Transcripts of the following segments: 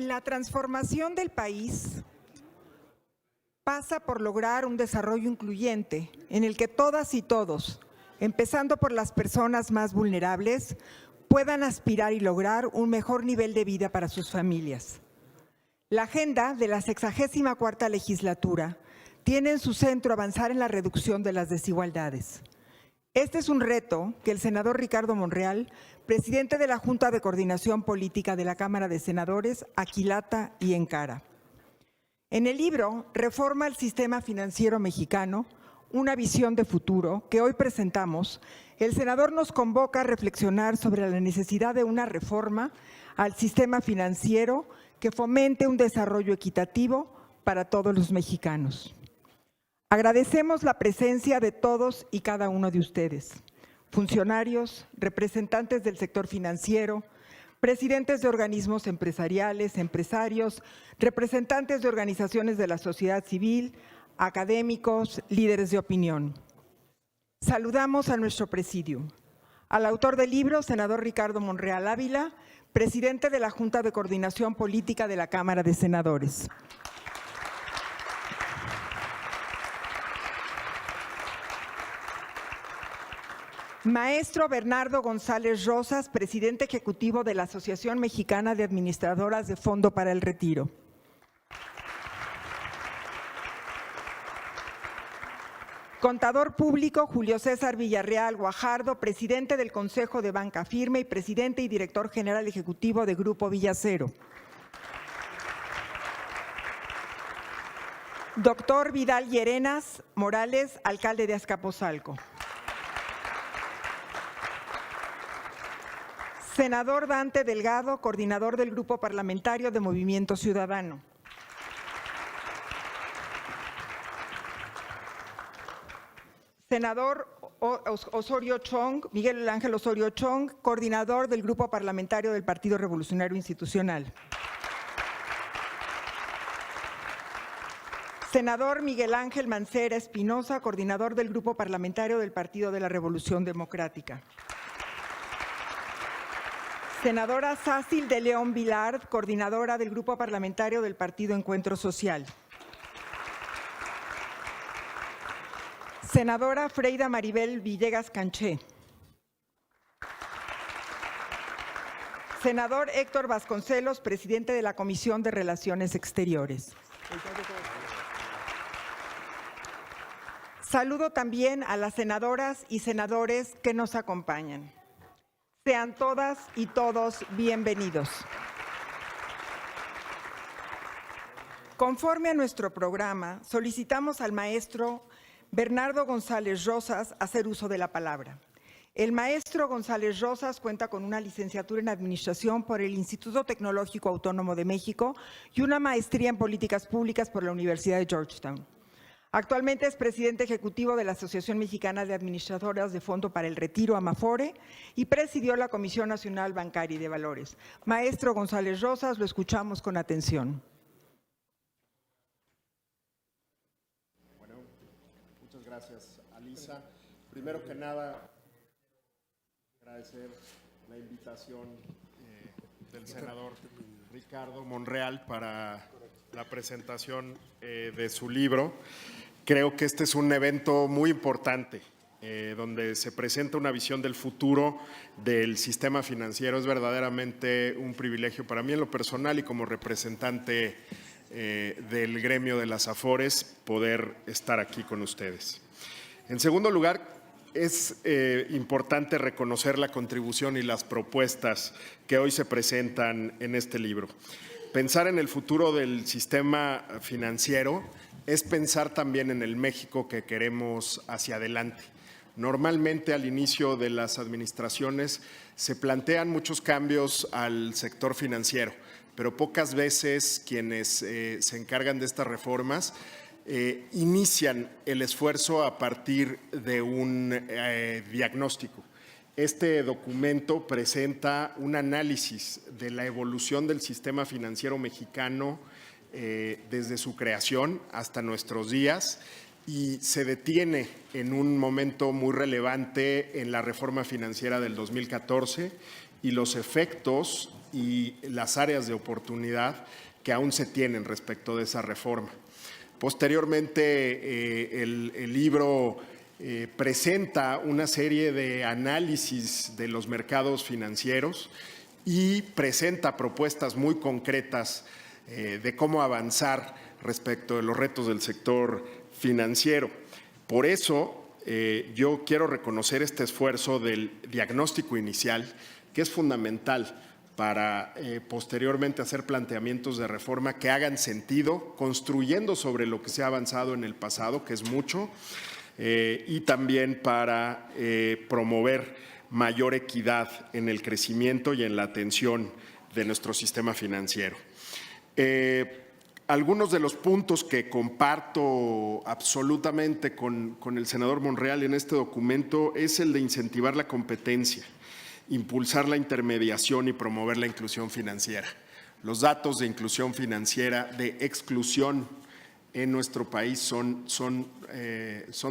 La transformación del país pasa por lograr un desarrollo incluyente en el que todas y todos, empezando por las personas más vulnerables, puedan aspirar y lograr un mejor nivel de vida para sus familias. La agenda de la 64ª legislatura tiene en su centro avanzar en la reducción de las desigualdades. Este es un reto que el senador Ricardo Monreal, presidente de la Junta de Coordinación Política de la Cámara de Senadores, aquilata y encara. En el libro Reforma al Sistema Financiero Mexicano, una visión de futuro, que hoy presentamos, el senador nos convoca a reflexionar sobre la necesidad de una reforma al sistema financiero que fomente un desarrollo equitativo para todos los mexicanos. Agradecemos la presencia de todos y cada uno de ustedes, funcionarios, representantes del sector financiero, presidentes de organismos empresariales, empresarios, representantes de organizaciones de la sociedad civil, académicos, líderes de opinión. Saludamos a nuestro presidium, al autor del libro, senador Ricardo Monreal Ávila, presidente de la Junta de Coordinación Política de la Cámara de Senadores. Maestro Bernardo González Rosas, presidente ejecutivo de la Asociación Mexicana de Administradoras de Fondo para el Retiro. Contador público Julio César Villarreal Guajardo, presidente del Consejo de Banca Firme y presidente y director general ejecutivo de Grupo Villacero. Doctor Vidal Llerenas Morales, alcalde de Azcapotzalco. Senador Dante Delgado, coordinador del Grupo Parlamentario de Movimiento Ciudadano. Senador Osorio Chong, Miguel Ángel Osorio Chong, coordinador del Grupo Parlamentario del Partido Revolucionario Institucional. Senador Miguel Ángel Mancera Espinosa, coordinador del Grupo Parlamentario del Partido de la Revolución Democrática. Senadora Sácil de León Vilard, coordinadora del Grupo Parlamentario del Partido Encuentro Social. Senadora Freida Maribel Villegas Canché. Senador Héctor Vasconcelos, presidente de la Comisión de Relaciones Exteriores. Saludo también a las senadoras y senadores que nos acompañan. Sean todas y todos bienvenidos. Conforme a nuestro programa, solicitamos al maestro Bernardo González Rosas hacer uso de la palabra. El maestro González Rosas cuenta con una licenciatura en Administración por el Instituto Tecnológico Autónomo de México y una maestría en Políticas Públicas por la Universidad de Georgetown. Actualmente es presidente ejecutivo de la Asociación Mexicana de Administradoras de Fondo para el Retiro, AMAFORE, y presidió la Comisión Nacional Bancaria y de Valores. Maestro González Rosas, lo escuchamos con atención. Bueno, muchas gracias, Alisa. Primero que nada, agradecer la invitación del senador Ricardo Monreal para la presentación de su libro. Creo que este es un evento muy importante, donde se presenta una visión del futuro del sistema financiero. Es verdaderamente un privilegio para mí en lo personal y como representante del gremio de las Afores poder estar aquí con ustedes. En segundo lugar, es importante reconocer la contribución y las propuestas que hoy se presentan en este libro. Pensar en el futuro del sistema financiero es pensar también en el México que queremos hacia adelante. Normalmente al inicio de las administraciones se plantean muchos cambios al sector financiero, pero pocas veces quienes se encargan de estas reformas inician el esfuerzo a partir de un diagnóstico. Este documento presenta un análisis de la evolución del sistema financiero mexicano desde su creación hasta nuestros días y se detiene en un momento muy relevante en la reforma financiera del 2014 y los efectos y las áreas de oportunidad que aún se tienen respecto de esa reforma. Posteriormente, el libro presenta una serie de análisis de los mercados financieros y presenta propuestas muy concretas de cómo avanzar respecto de los retos del sector financiero. Por eso, yo quiero reconocer este esfuerzo del diagnóstico inicial, que es fundamental para posteriormente hacer planteamientos de reforma que hagan sentido, construyendo sobre lo que se ha avanzado en el pasado, que es mucho, y también para promover mayor equidad en el crecimiento y en la atención de nuestro sistema financiero. Algunos de los puntos que comparto absolutamente con el senador Monreal en este documento es el de incentivar la competencia, impulsar la intermediación y promover la inclusión financiera. Los datos de inclusión financiera, de exclusión en nuestro país son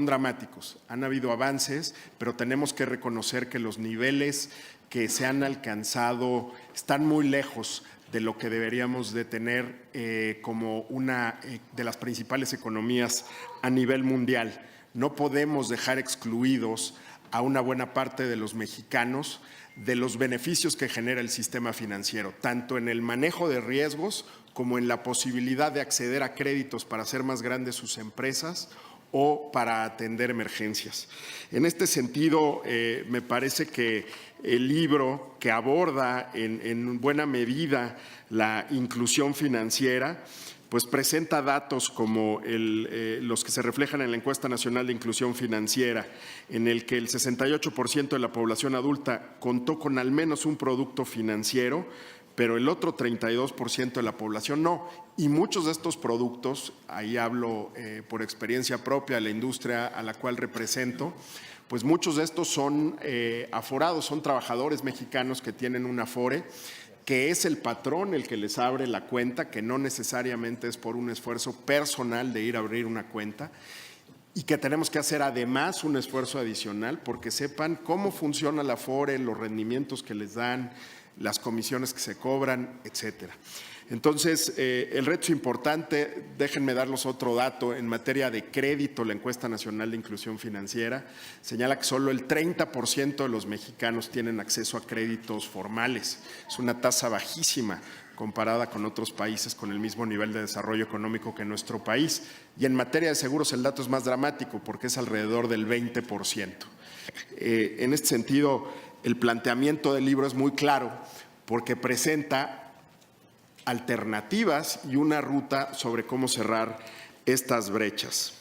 dramáticos. Han habido avances, pero tenemos que reconocer que los niveles que se han alcanzado están muy lejos de lo que deberíamos de tener como una de las principales economías a nivel mundial. No podemos dejar excluidos a una buena parte de los mexicanos de los beneficios que genera el sistema financiero, tanto en el manejo de riesgos como en la posibilidad de acceder a créditos para hacer más grandes sus empresas o para atender emergencias. En este sentido, me parece que el libro, que aborda en buena medida la inclusión financiera, pues presenta datos como los que se reflejan en la Encuesta Nacional de Inclusión Financiera, en el que el 68% de la población adulta contó con al menos un producto financiero, pero el otro 32% de la población no. Y muchos de estos productos, ahí hablo por experiencia propia, la industria a la cual represento, pues muchos de estos son aforados, son trabajadores mexicanos que tienen un afore, que es el patrón el que les abre la cuenta, que no necesariamente es por un esfuerzo personal de ir a abrir una cuenta, y que tenemos que hacer además un esfuerzo adicional porque sepan cómo funciona la afore, los rendimientos que les dan, las comisiones que se cobran, etcétera. Entonces, el reto es importante. Déjenme darles otro dato. En materia de crédito, la Encuesta Nacional de Inclusión Financiera señala que solo el 30% de los mexicanos tienen acceso a créditos formales. Es una tasa bajísima comparada con otros países con el mismo nivel de desarrollo económico que nuestro país. Y en materia de seguros el dato es más dramático porque es alrededor del 20%. En este sentido, el planteamiento del libro es muy claro porque presenta alternativas y una ruta sobre cómo cerrar estas brechas.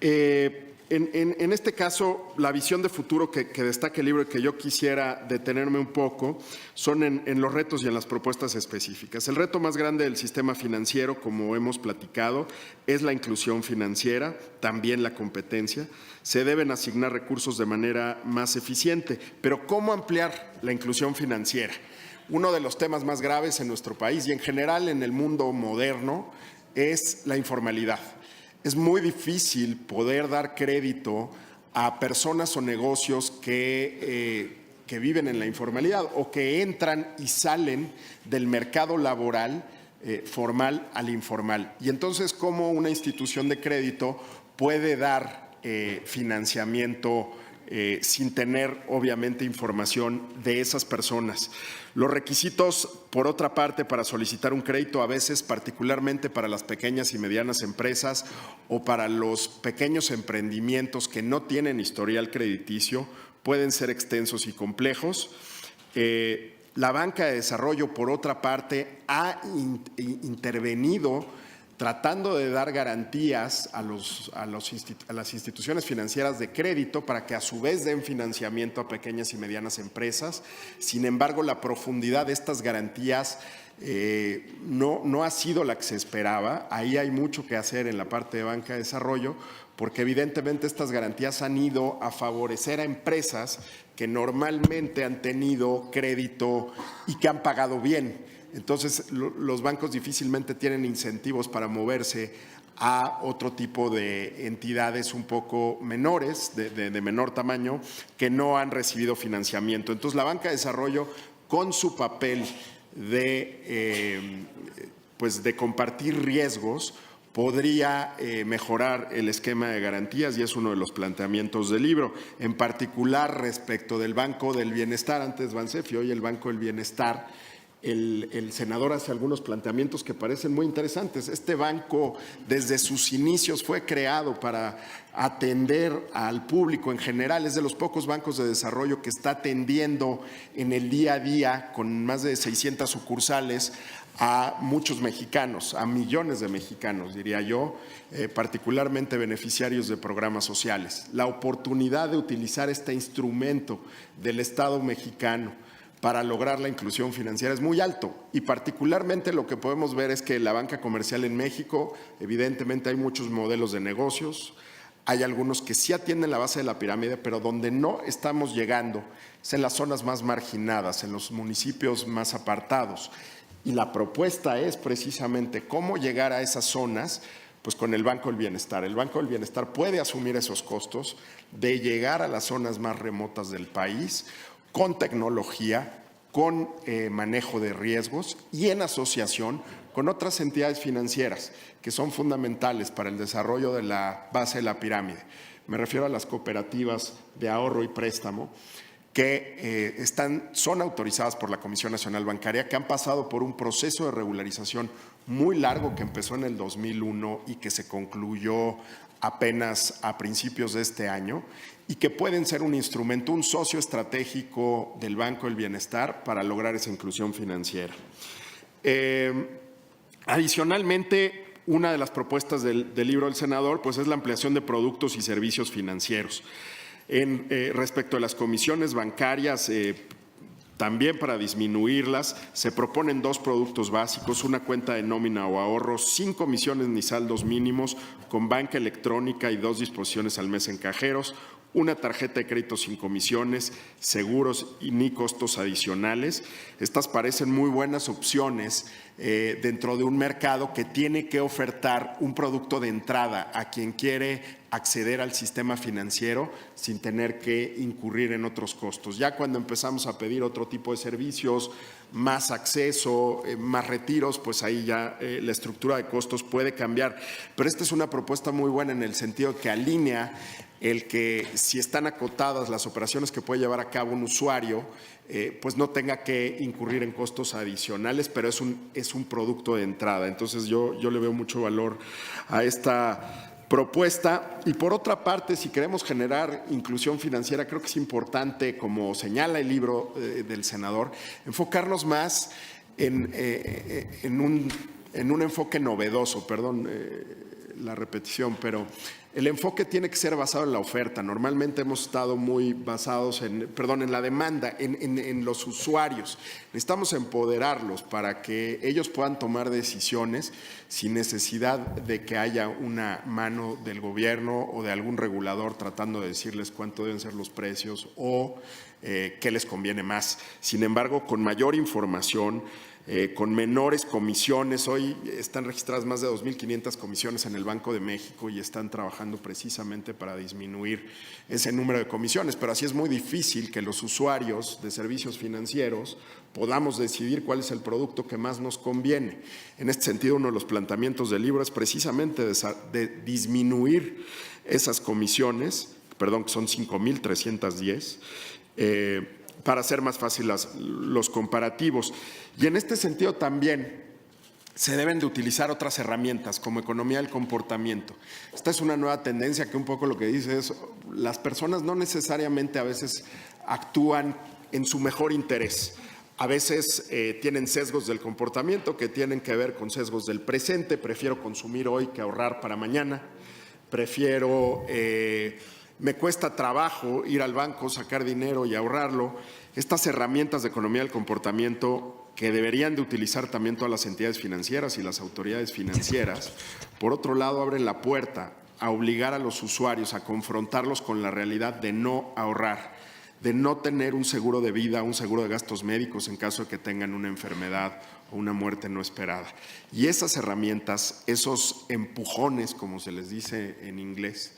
En este caso, la visión de futuro que destaca el libro y que yo quisiera detenerme un poco son en los retos y en las propuestas específicas. El reto más grande del sistema financiero, como hemos platicado, es la inclusión financiera, también la competencia. Se deben asignar recursos de manera más eficiente, pero ¿cómo ampliar la inclusión financiera? Uno de los temas más graves en nuestro país y en general en el mundo moderno es la informalidad. Es muy difícil poder dar crédito a personas o negocios que viven en la informalidad o que entran y salen del mercado laboral formal al informal. Y entonces, ¿cómo una institución de crédito puede dar financiamiento sin tener, obviamente, información de esas personas? Los requisitos, por otra parte, para solicitar un crédito, a veces, particularmente para las pequeñas y medianas empresas o para los pequeños emprendimientos que no tienen historial crediticio, pueden ser extensos y complejos. La banca de desarrollo, por otra parte, ha intervenido tratando de dar garantías a las instituciones financieras de crédito para que a su vez den financiamiento a pequeñas y medianas empresas. Sin embargo, la profundidad de estas garantías no ha sido la que se esperaba. Ahí hay mucho que hacer en la parte de banca de desarrollo, porque evidentemente estas garantías han ido a favorecer a empresas que normalmente han tenido crédito y que han pagado bien. Entonces, los bancos difícilmente tienen incentivos para moverse a otro tipo de entidades un poco menores, de menor tamaño, que no han recibido financiamiento. Entonces, la banca de desarrollo con su papel de compartir riesgos, podría mejorar el esquema de garantías, y es uno de los planteamientos del libro, en particular respecto del Banco del Bienestar, antes Bansefi, hoy el Banco del Bienestar. El senador hace algunos planteamientos que parecen muy interesantes. Este banco, desde sus inicios, fue creado para atender al público en general. Es de los pocos bancos de desarrollo que está atendiendo en el día a día, con más de 600 sucursales, a muchos mexicanos, a millones de mexicanos, diría yo, particularmente beneficiarios de programas sociales. La oportunidad de utilizar este instrumento del Estado mexicano para lograr la inclusión financiera es muy alto, y particularmente lo que podemos ver es que la banca comercial en México, evidentemente hay muchos modelos de negocios, hay algunos que sí atienden la base de la pirámide, pero donde no estamos llegando es en las zonas más marginadas, en los municipios más apartados. Y la propuesta es precisamente cómo llegar a esas zonas, pues con el Banco del Bienestar. El Banco del Bienestar puede asumir esos costos de llegar a las zonas más remotas del país con tecnología, con manejo de riesgos y en asociación con otras entidades financieras que son fundamentales para el desarrollo de la base de la pirámide. Me refiero a las cooperativas de ahorro y préstamo, que son autorizadas por la Comisión Nacional Bancaria, que han pasado por un proceso de regularización muy largo que empezó en el 2001 y que se concluyó apenas a principios de este año, y que pueden ser un instrumento, un socio estratégico del Banco del Bienestar para lograr esa inclusión financiera. Adicionalmente, una de las propuestas del libro del senador pues es la ampliación de productos y servicios financieros. Respecto a las comisiones bancarias, también para disminuirlas, se proponen 2 productos básicos: una cuenta de nómina o ahorro sin comisiones ni saldos mínimos, con banca electrónica y 2 disposiciones al mes en cajeros; una tarjeta de crédito sin comisiones, seguros y ni costos adicionales. Estas parecen muy buenas opciones dentro de un mercado que tiene que ofertar un producto de entrada a quien quiere acceder al sistema financiero sin tener que incurrir en otros costos. Ya cuando empezamos a pedir otro tipo de servicios, más acceso, más retiros, pues ahí ya la estructura de costos puede cambiar. Pero esta es una propuesta muy buena en el sentido que alinea el que, si están acotadas las operaciones que puede llevar a cabo un usuario, pues no tenga que incurrir en costos adicionales, pero es un producto de entrada. Entonces yo le veo mucho valor a esta propuesta. Y por otra parte, si queremos generar inclusión financiera, creo que es importante, como señala el libro del senador, enfocarnos más en un enfoque novedoso. Perdón la repetición, pero el enfoque tiene que ser basado en la oferta. Normalmente hemos estado muy basados en la demanda, en los usuarios. Necesitamos empoderarlos para que ellos puedan tomar decisiones sin necesidad de que haya una mano del gobierno o de algún regulador tratando de decirles cuánto deben ser los precios o qué les conviene más. Sin embargo, con mayor información, con menores comisiones. Hoy están registradas más de 2.500 comisiones en el Banco de México y están trabajando precisamente para disminuir ese número de comisiones, pero así es muy difícil que los usuarios de servicios financieros podamos decidir cuál es el producto que más nos conviene. En este sentido, uno de los planteamientos del libro es precisamente de disminuir esas comisiones, que son 5.310, para hacer más fácil los comparativos. Y en este sentido también se deben de utilizar otras herramientas como economía del comportamiento. Esta es una nueva tendencia que un poco lo que dice es las personas no necesariamente a veces actúan en su mejor interés. A veces tienen sesgos del comportamiento que tienen que ver con sesgos del presente. Prefiero consumir hoy que ahorrar para mañana. Me cuesta trabajo ir al banco, sacar dinero y ahorrarlo. Estas herramientas de economía del comportamiento que deberían de utilizar también todas las entidades financieras y las autoridades financieras, por otro lado, abren la puerta a obligar a los usuarios a confrontarlos con la realidad de no ahorrar, de no tener un seguro de vida, un seguro de gastos médicos en caso de que tengan una enfermedad o una muerte no esperada. Y esas herramientas, esos empujones, como se les dice en inglés,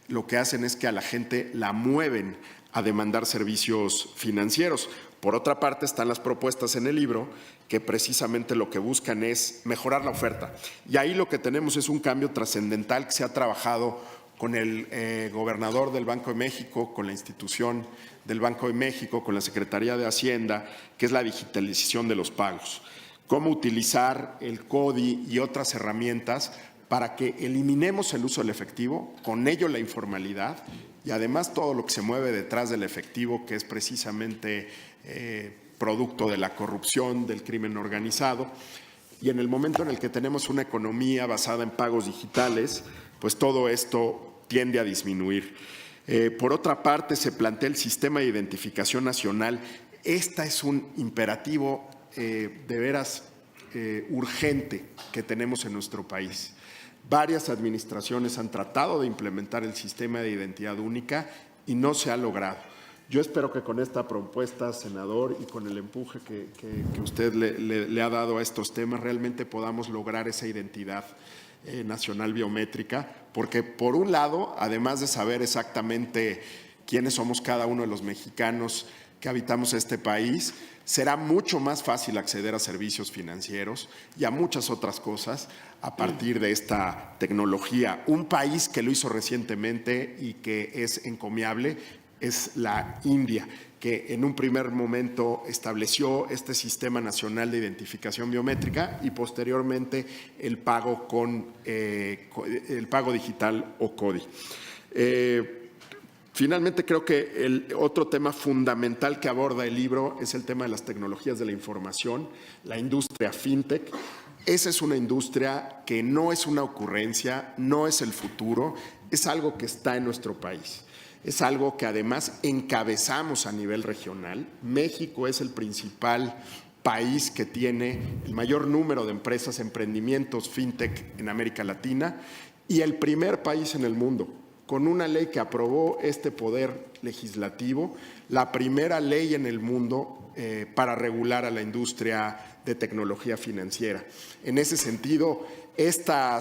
lo que hacen es que a la gente la mueven a demandar servicios financieros. Por otra parte, están las propuestas en el libro que precisamente lo que buscan es mejorar la oferta. Y ahí lo que tenemos es un cambio trascendental que se ha trabajado con el gobernador del Banco de México, con la institución del Banco de México, con la Secretaría de Hacienda, que es la digitalización de los pagos. Cómo utilizar el CODI y otras herramientas para que eliminemos el uso del efectivo, con ello la informalidad y además todo lo que se mueve detrás del efectivo, que es precisamente producto de la corrupción, del crimen organizado. Y en el momento en el que tenemos una economía basada en pagos digitales, pues todo esto tiende a disminuir. Por otra parte, se plantea el sistema de identificación nacional. Esta es un imperativo de veras urgente que tenemos en nuestro país. Varias administraciones han tratado de implementar el sistema de identidad única y no se ha logrado. Yo espero que con esta propuesta, senador, y con el empuje que usted le ha dado a estos temas, realmente podamos lograr esa identidad nacional biométrica, porque por un lado, además de saber exactamente quiénes somos cada uno de los mexicanos que habitamos este país, será mucho más fácil acceder a servicios financieros y a muchas otras cosas a partir de esta tecnología. Un país que lo hizo recientemente y que es encomiable es la India, que en un primer momento estableció este Sistema Nacional de Identificación Biométrica y posteriormente el pago digital o CODI. Finalmente, creo que el otro tema fundamental que aborda el libro es el tema de las tecnologías de la información, la industria fintech. Esa es una industria que no es una ocurrencia, no es el futuro, es algo que está en nuestro país. Es algo que además encabezamos a nivel regional. México es el principal país que tiene el mayor número de empresas, emprendimientos fintech en América Latina y el primer país en el mundo, con una ley que aprobó este poder legislativo, la primera ley en el mundo para regular a la industria de tecnología financiera. En ese sentido, esta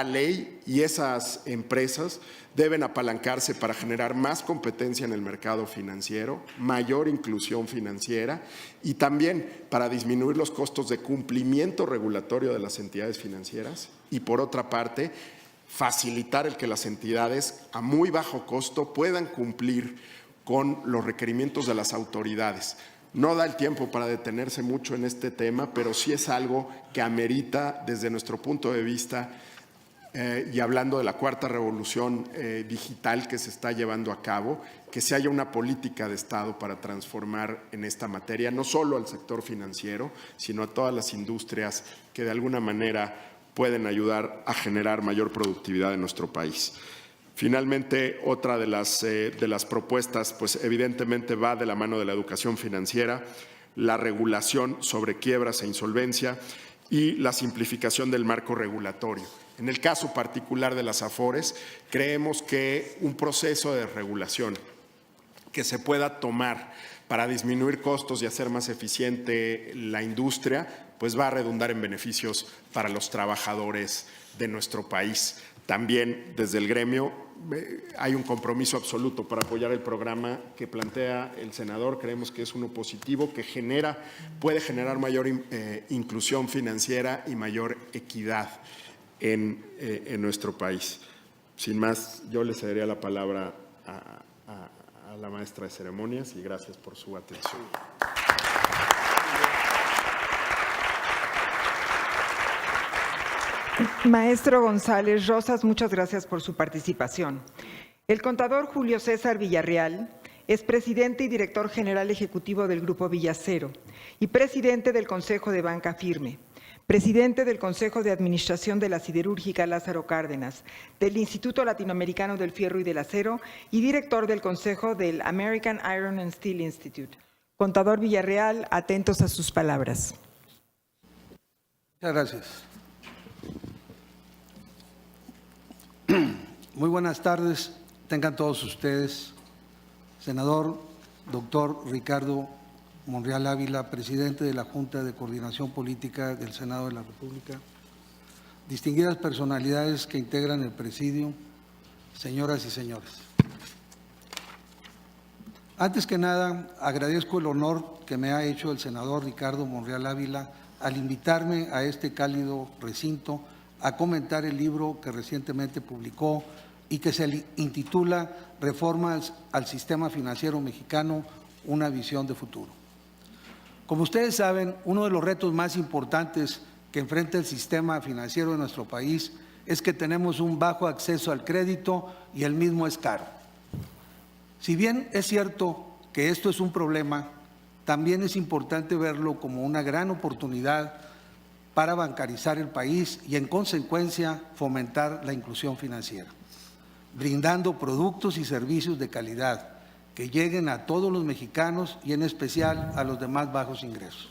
ley y esas empresas deben apalancarse para generar más competencia en el mercado financiero, mayor inclusión financiera y también para disminuir los costos de cumplimiento regulatorio de las entidades financieras y, por otra parte, facilitar el que las entidades a muy bajo costo puedan cumplir con los requerimientos de las autoridades. No da el tiempo para detenerse mucho en este tema, pero sí es algo que amerita, desde nuestro punto de vista, y hablando de la cuarta revolución digital que se está llevando a cabo, que se haya una política de Estado para transformar en esta materia, no solo al sector financiero, sino a todas las industrias que de alguna manera pueden ayudar a generar mayor productividad en nuestro país. Finalmente, otra de las propuestas, pues evidentemente va de la mano de la educación financiera, la regulación sobre quiebras e insolvencia y la simplificación del marco regulatorio. En el caso particular de las AFORES, creemos que un proceso de regulación que se pueda tomar para disminuir costos y hacer más eficiente la industria, pues va a redundar en beneficios para los trabajadores de nuestro país. También desde el gremio hay un compromiso absoluto para apoyar el programa que plantea el senador. Creemos que es uno positivo, que puede generar mayor inclusión financiera y mayor equidad en nuestro país. Sin más, yo le cedería la palabra a la maestra de ceremonias y gracias por su atención. Maestro González Rosas, muchas gracias por su participación. El contador Julio César Villarreal es presidente y director general ejecutivo del Grupo Villacero y presidente del Consejo de Banca Firme, presidente del Consejo de Administración de la Siderúrgica Lázaro Cárdenas, del Instituto Latinoamericano del Fierro y del Acero y director del Consejo del American Iron and Steel Institute. Contador Villarreal, atentos a sus palabras. Muchas gracias. Muy buenas tardes, tengan todos ustedes. Senador doctor Ricardo Monreal Ávila, presidente de la Junta de Coordinación Política del Senado de la República, distinguidas personalidades que integran el presidio, señoras y señores. Antes que nada, agradezco el honor que me ha hecho el senador Ricardo Monreal Ávila al invitarme a este cálido recinto a comentar el libro que recientemente publicó y que se intitula Reformas al Sistema Financiero Mexicano, una visión de futuro. Como ustedes saben, uno de los retos más importantes que enfrenta el sistema financiero de nuestro país es que tenemos un bajo acceso al crédito y el mismo es caro. Si bien es cierto que esto es un problema, también es importante verlo como una gran oportunidad para bancarizar el país y, en consecuencia, fomentar la inclusión financiera, brindando productos y servicios de calidad que lleguen a todos los mexicanos y en especial a los de más bajos ingresos.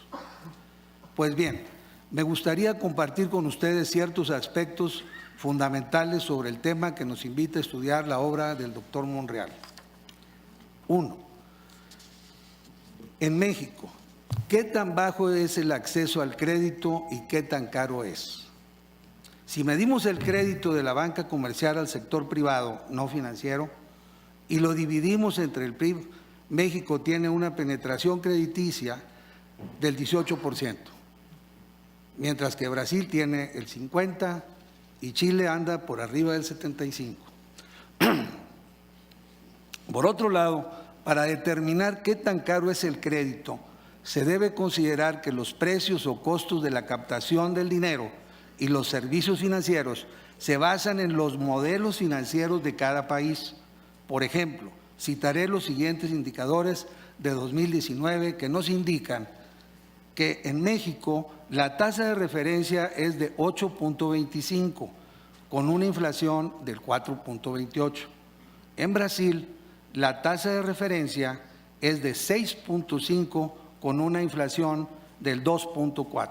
Pues bien, me gustaría compartir con ustedes ciertos aspectos fundamentales sobre el tema que nos invita a estudiar la obra del doctor Monreal. 1. En México, ¿qué tan bajo es el acceso al crédito y qué tan caro es? Si medimos el crédito de la banca comercial al sector privado no financiero y lo dividimos entre el PIB, México tiene una penetración crediticia del 18%, mientras que Brasil tiene el 50% y Chile anda por arriba del 75%. Por otro lado, para determinar qué tan caro es el crédito, se debe considerar que los precios o costos de la captación del dinero y los servicios financieros se basan en los modelos financieros de cada país. Por ejemplo, citaré los siguientes indicadores de 2019 que nos indican que en México la tasa de referencia es de 8.25, con una inflación del 4.28. En Brasil, la tasa de referencia es de 6.5, con una inflación del 2.4.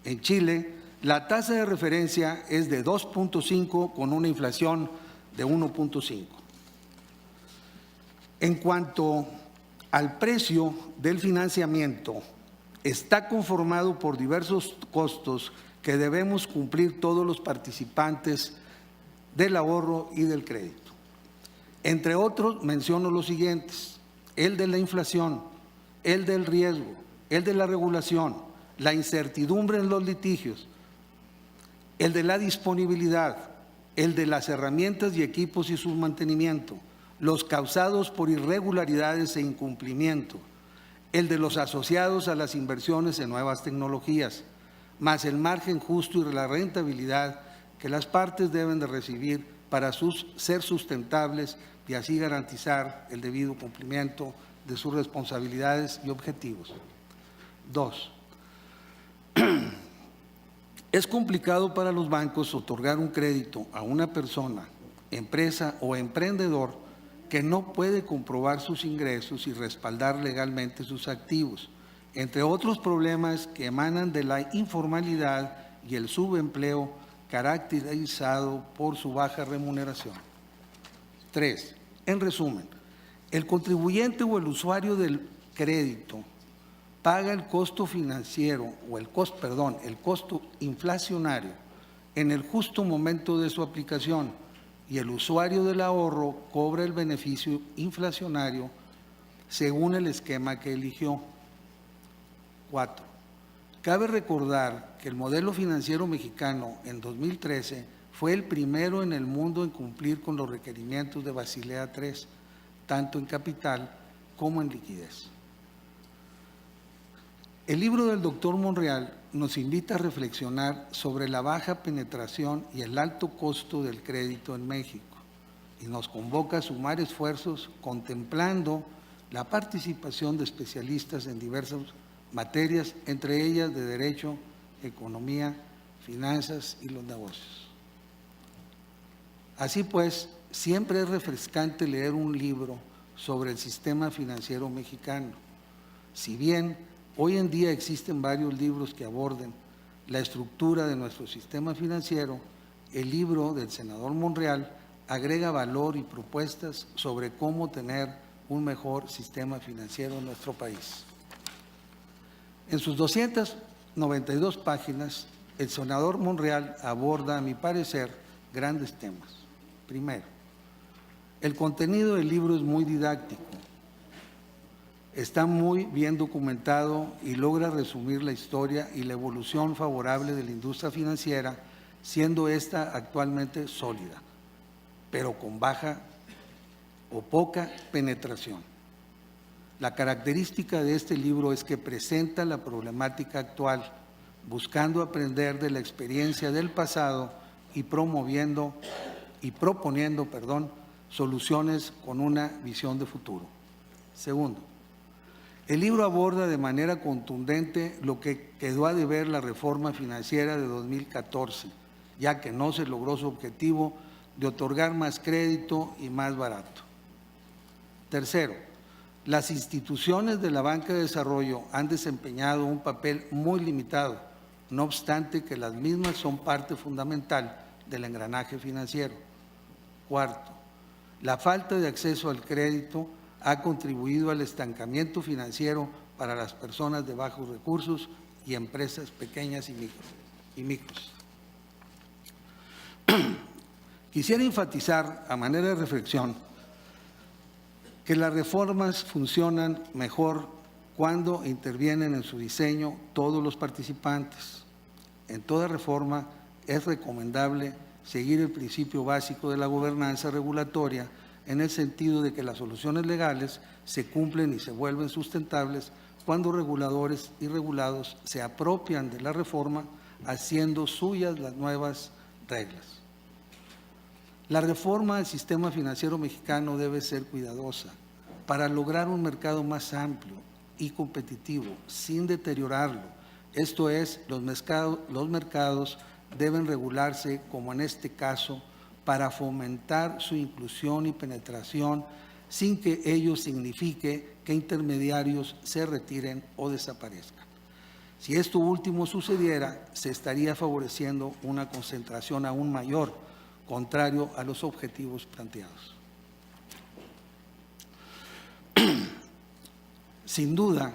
En Chile, la tasa de referencia es de 2.5, con una inflación de 1.5. En cuanto al precio del financiamiento, está conformado por diversos costos que debemos cumplir todos los participantes del ahorro y del crédito. Entre otros, menciono los siguientes: el de la inflación, el del riesgo, el de la regulación, la incertidumbre en los litigios, el de la disponibilidad, el de las herramientas y equipos y su mantenimiento, los causados por irregularidades e incumplimiento, el de los asociados a las inversiones en nuevas tecnologías, más el margen justo y la rentabilidad que las partes deben de recibir para ser sustentables y así garantizar el debido cumplimiento de sus responsabilidades y objetivos. 2. Es complicado para los bancos otorgar un crédito a una persona, empresa o emprendedor que no puede comprobar sus ingresos y respaldar legalmente sus activos, entre otros problemas que emanan de la informalidad y el subempleo caracterizado por su baja remuneración. 3. En resumen, el contribuyente o el usuario del crédito paga el costo financiero o el costo inflacionario en el justo momento de su aplicación y el usuario del ahorro cobra el beneficio inflacionario según el esquema que eligió. 4. Cabe recordar que el modelo financiero mexicano en 2013 fue el primero en el mundo en cumplir con los requerimientos de Basilea III, tanto en capital como en liquidez. El libro del doctor Monreal nos invita a reflexionar sobre la baja penetración y el alto costo del crédito en México y nos convoca a sumar esfuerzos contemplando la participación de especialistas en diversas materias, entre ellas de Derecho, Economía, Finanzas y los negocios. Así pues, siempre es refrescante leer un libro sobre el sistema financiero mexicano. Si bien hoy en día existen varios libros que aborden la estructura de nuestro sistema financiero, el libro del senador Monreal agrega valor y propuestas sobre cómo tener un mejor sistema financiero en nuestro país. En sus 292 páginas, el senador Monreal aborda, a mi parecer, grandes temas. Primero, el contenido del libro es muy didáctico, está muy bien documentado y logra resumir la historia y la evolución favorable de la industria financiera, siendo esta actualmente sólida, pero con baja o poca penetración. La característica de este libro es que presenta la problemática actual, buscando aprender de la experiencia del pasado y proponiendo, soluciones con una visión de futuro. Segundo, el libro aborda de manera contundente lo que quedó a deber la reforma financiera de 2014, ya que no se logró su objetivo de otorgar más crédito y más barato. Tercero, las instituciones de la banca de desarrollo han desempeñado un papel muy limitado, no obstante que las mismas son parte fundamental del engranaje financiero. Cuarto, la falta de acceso al crédito ha contribuido al estancamiento financiero para las personas de bajos recursos y empresas pequeñas y micros. Quisiera enfatizar, a manera de reflexión, que las reformas funcionan mejor cuando intervienen en su diseño todos los participantes. En toda reforma es recomendable seguir el principio básico de la gobernanza regulatoria, en el sentido de que las soluciones legales se cumplen y se vuelven sustentables cuando reguladores y regulados se apropian de la reforma, haciendo suyas las nuevas reglas. La reforma del sistema financiero mexicano debe ser cuidadosa para lograr un mercado más amplio y competitivo, sin deteriorarlo. Esto es, los mercados deben regularse, como en este caso, para fomentar su inclusión y penetración, sin que ello signifique que intermediarios se retiren o desaparezcan. Si esto último sucediera, se estaría favoreciendo una concentración aún mayor, contrario a los objetivos planteados. Sin duda,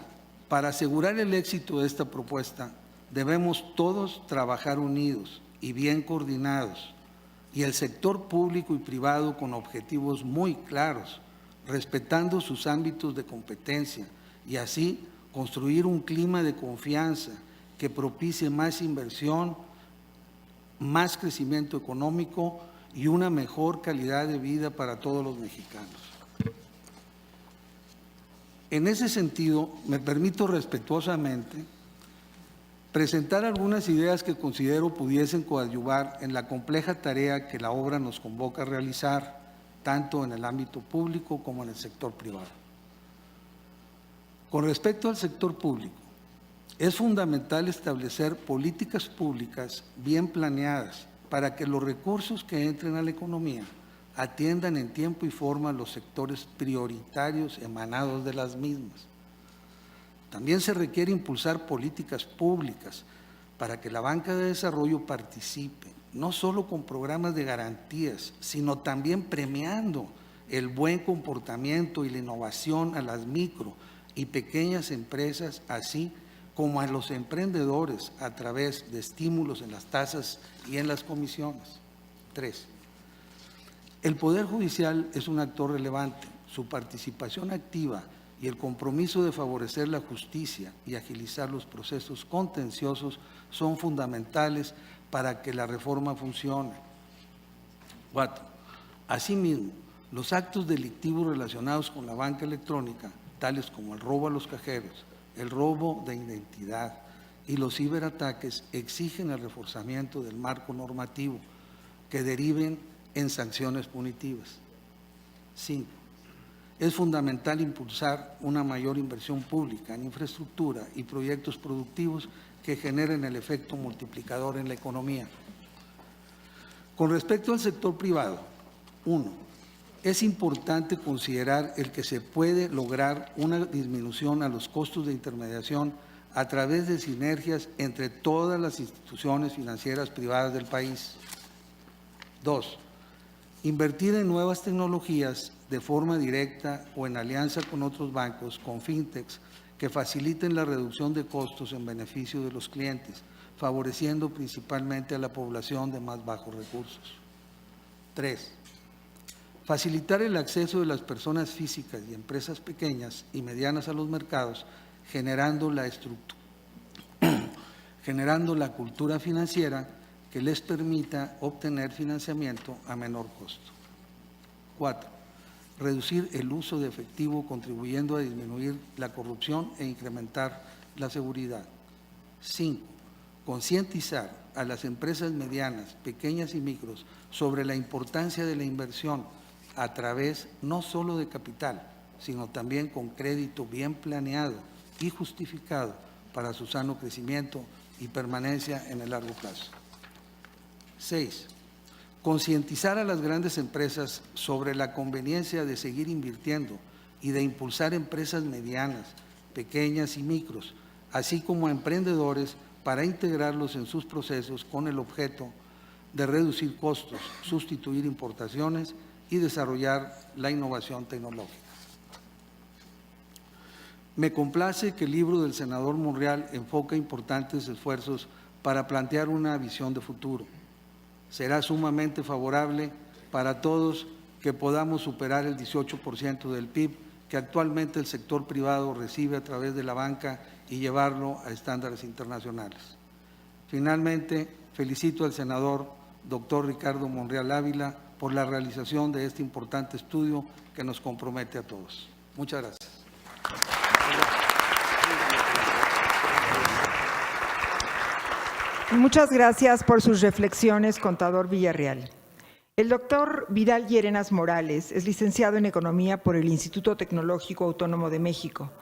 para asegurar el éxito de esta propuesta, debemos todos trabajar unidos y bien coordinados, y el sector público y privado con objetivos muy claros, respetando sus ámbitos de competencia, y así construir un clima de confianza que propicie más inversión, más crecimiento económico y una mejor calidad de vida para todos los mexicanos. En ese sentido, me permito respetuosamente presentar algunas ideas que considero pudiesen coadyuvar en la compleja tarea que la obra nos convoca a realizar, tanto en el ámbito público como en el sector privado. Con respecto al sector público, es fundamental establecer políticas públicas bien planeadas para que los recursos que entren a la economía atiendan en tiempo y forma los sectores prioritarios emanados de las mismas. También se requiere impulsar políticas públicas para que la banca de desarrollo participe, no solo con programas de garantías, sino también premiando el buen comportamiento y la innovación a las micro y pequeñas empresas, así como a los emprendedores a través de estímulos en las tasas y en las comisiones. 3. El Poder Judicial es un actor relevante. Su participación activa y el compromiso de favorecer la justicia y agilizar los procesos contenciosos son fundamentales para que la reforma funcione. 4. Asimismo, los actos delictivos relacionados con la banca electrónica, tales como el robo a los cajeros, el robo de identidad y los ciberataques, exigen el reforzamiento del marco normativo que deriven en sanciones punitivas. 5. Es fundamental impulsar una mayor inversión pública en infraestructura y proyectos productivos que generen el efecto multiplicador en la economía. Con respecto al sector privado, 1. Es importante considerar el que se puede lograr una disminución a los costos de intermediación a través de sinergias entre todas las instituciones financieras privadas del país. 2. Invertir en nuevas tecnologías de forma directa o en alianza con otros bancos, con fintechs, que faciliten la reducción de costos en beneficio de los clientes, favoreciendo principalmente a la población de más bajos recursos. 3. Facilitar el acceso de las personas físicas y empresas pequeñas y medianas a los mercados, generando la cultura financiera que les permita obtener financiamiento a menor costo. 4. Reducir el uso de efectivo contribuyendo a disminuir la corrupción e incrementar la seguridad. 5. Concientizar a las empresas medianas, pequeñas y micros sobre la importancia de la inversión a través no solo de capital, sino también con crédito bien planeado y justificado para su sano crecimiento y permanencia en el largo plazo. 6. Concientizar a las grandes empresas sobre la conveniencia de seguir invirtiendo y de impulsar empresas medianas, pequeñas y micros, así como a emprendedores para integrarlos en sus procesos con el objeto de reducir costos, sustituir importaciones y desarrollar la innovación tecnológica. Me complace que el libro del senador Monreal enfoca importantes esfuerzos para plantear una visión de futuro. Será sumamente favorable para todos que podamos superar el 18% del PIB que actualmente el sector privado recibe a través de la banca y llevarlo a estándares internacionales. Finalmente, felicito al senador doctor Ricardo Monreal Ávila por la realización de este importante estudio que nos compromete a todos. Muchas gracias. Muchas gracias por sus reflexiones, contador Villarreal. El doctor Vidal Llérenas Morales es licenciado en Economía por el Instituto Tecnológico Autónomo de México,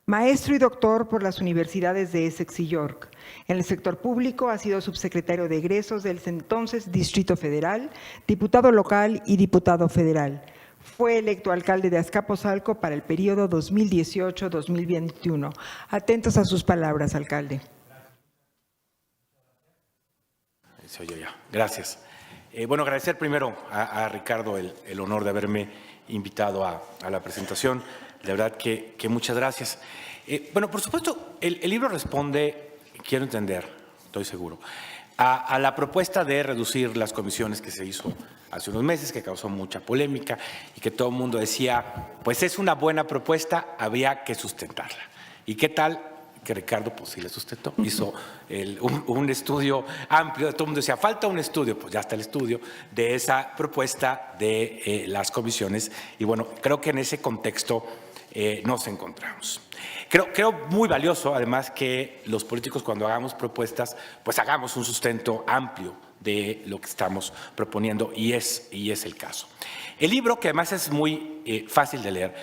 maestro y doctor por las universidades de Essex y York. En el sector público ha sido subsecretario de egresos del entonces Distrito Federal, diputado local y diputado federal. Fue electo alcalde de Azcapotzalco para el periodo 2018-2021. Atentos a sus palabras, alcalde. Soy yo ya. Gracias. Bueno, agradecer primero a Ricardo el honor de haberme invitado a la presentación. De verdad que muchas gracias. Bueno, por supuesto, el libro responde, quiero entender, estoy seguro, a la propuesta de reducir las comisiones que se hizo hace unos meses, que causó mucha polémica y que todo el mundo decía, pues es una buena propuesta, había que sustentarla. ¿Y qué tal? Que Ricardo, pues sí le sustentó, hizo un estudio amplio, todo el mundo decía, falta un estudio, pues ya está el estudio de esa propuesta de las comisiones y bueno, creo que en ese contexto nos encontramos. Creo muy valioso, además, que los políticos cuando hagamos propuestas, pues hagamos un sustento amplio de lo que estamos proponiendo y es el caso. El libro, que además es muy fácil de leer,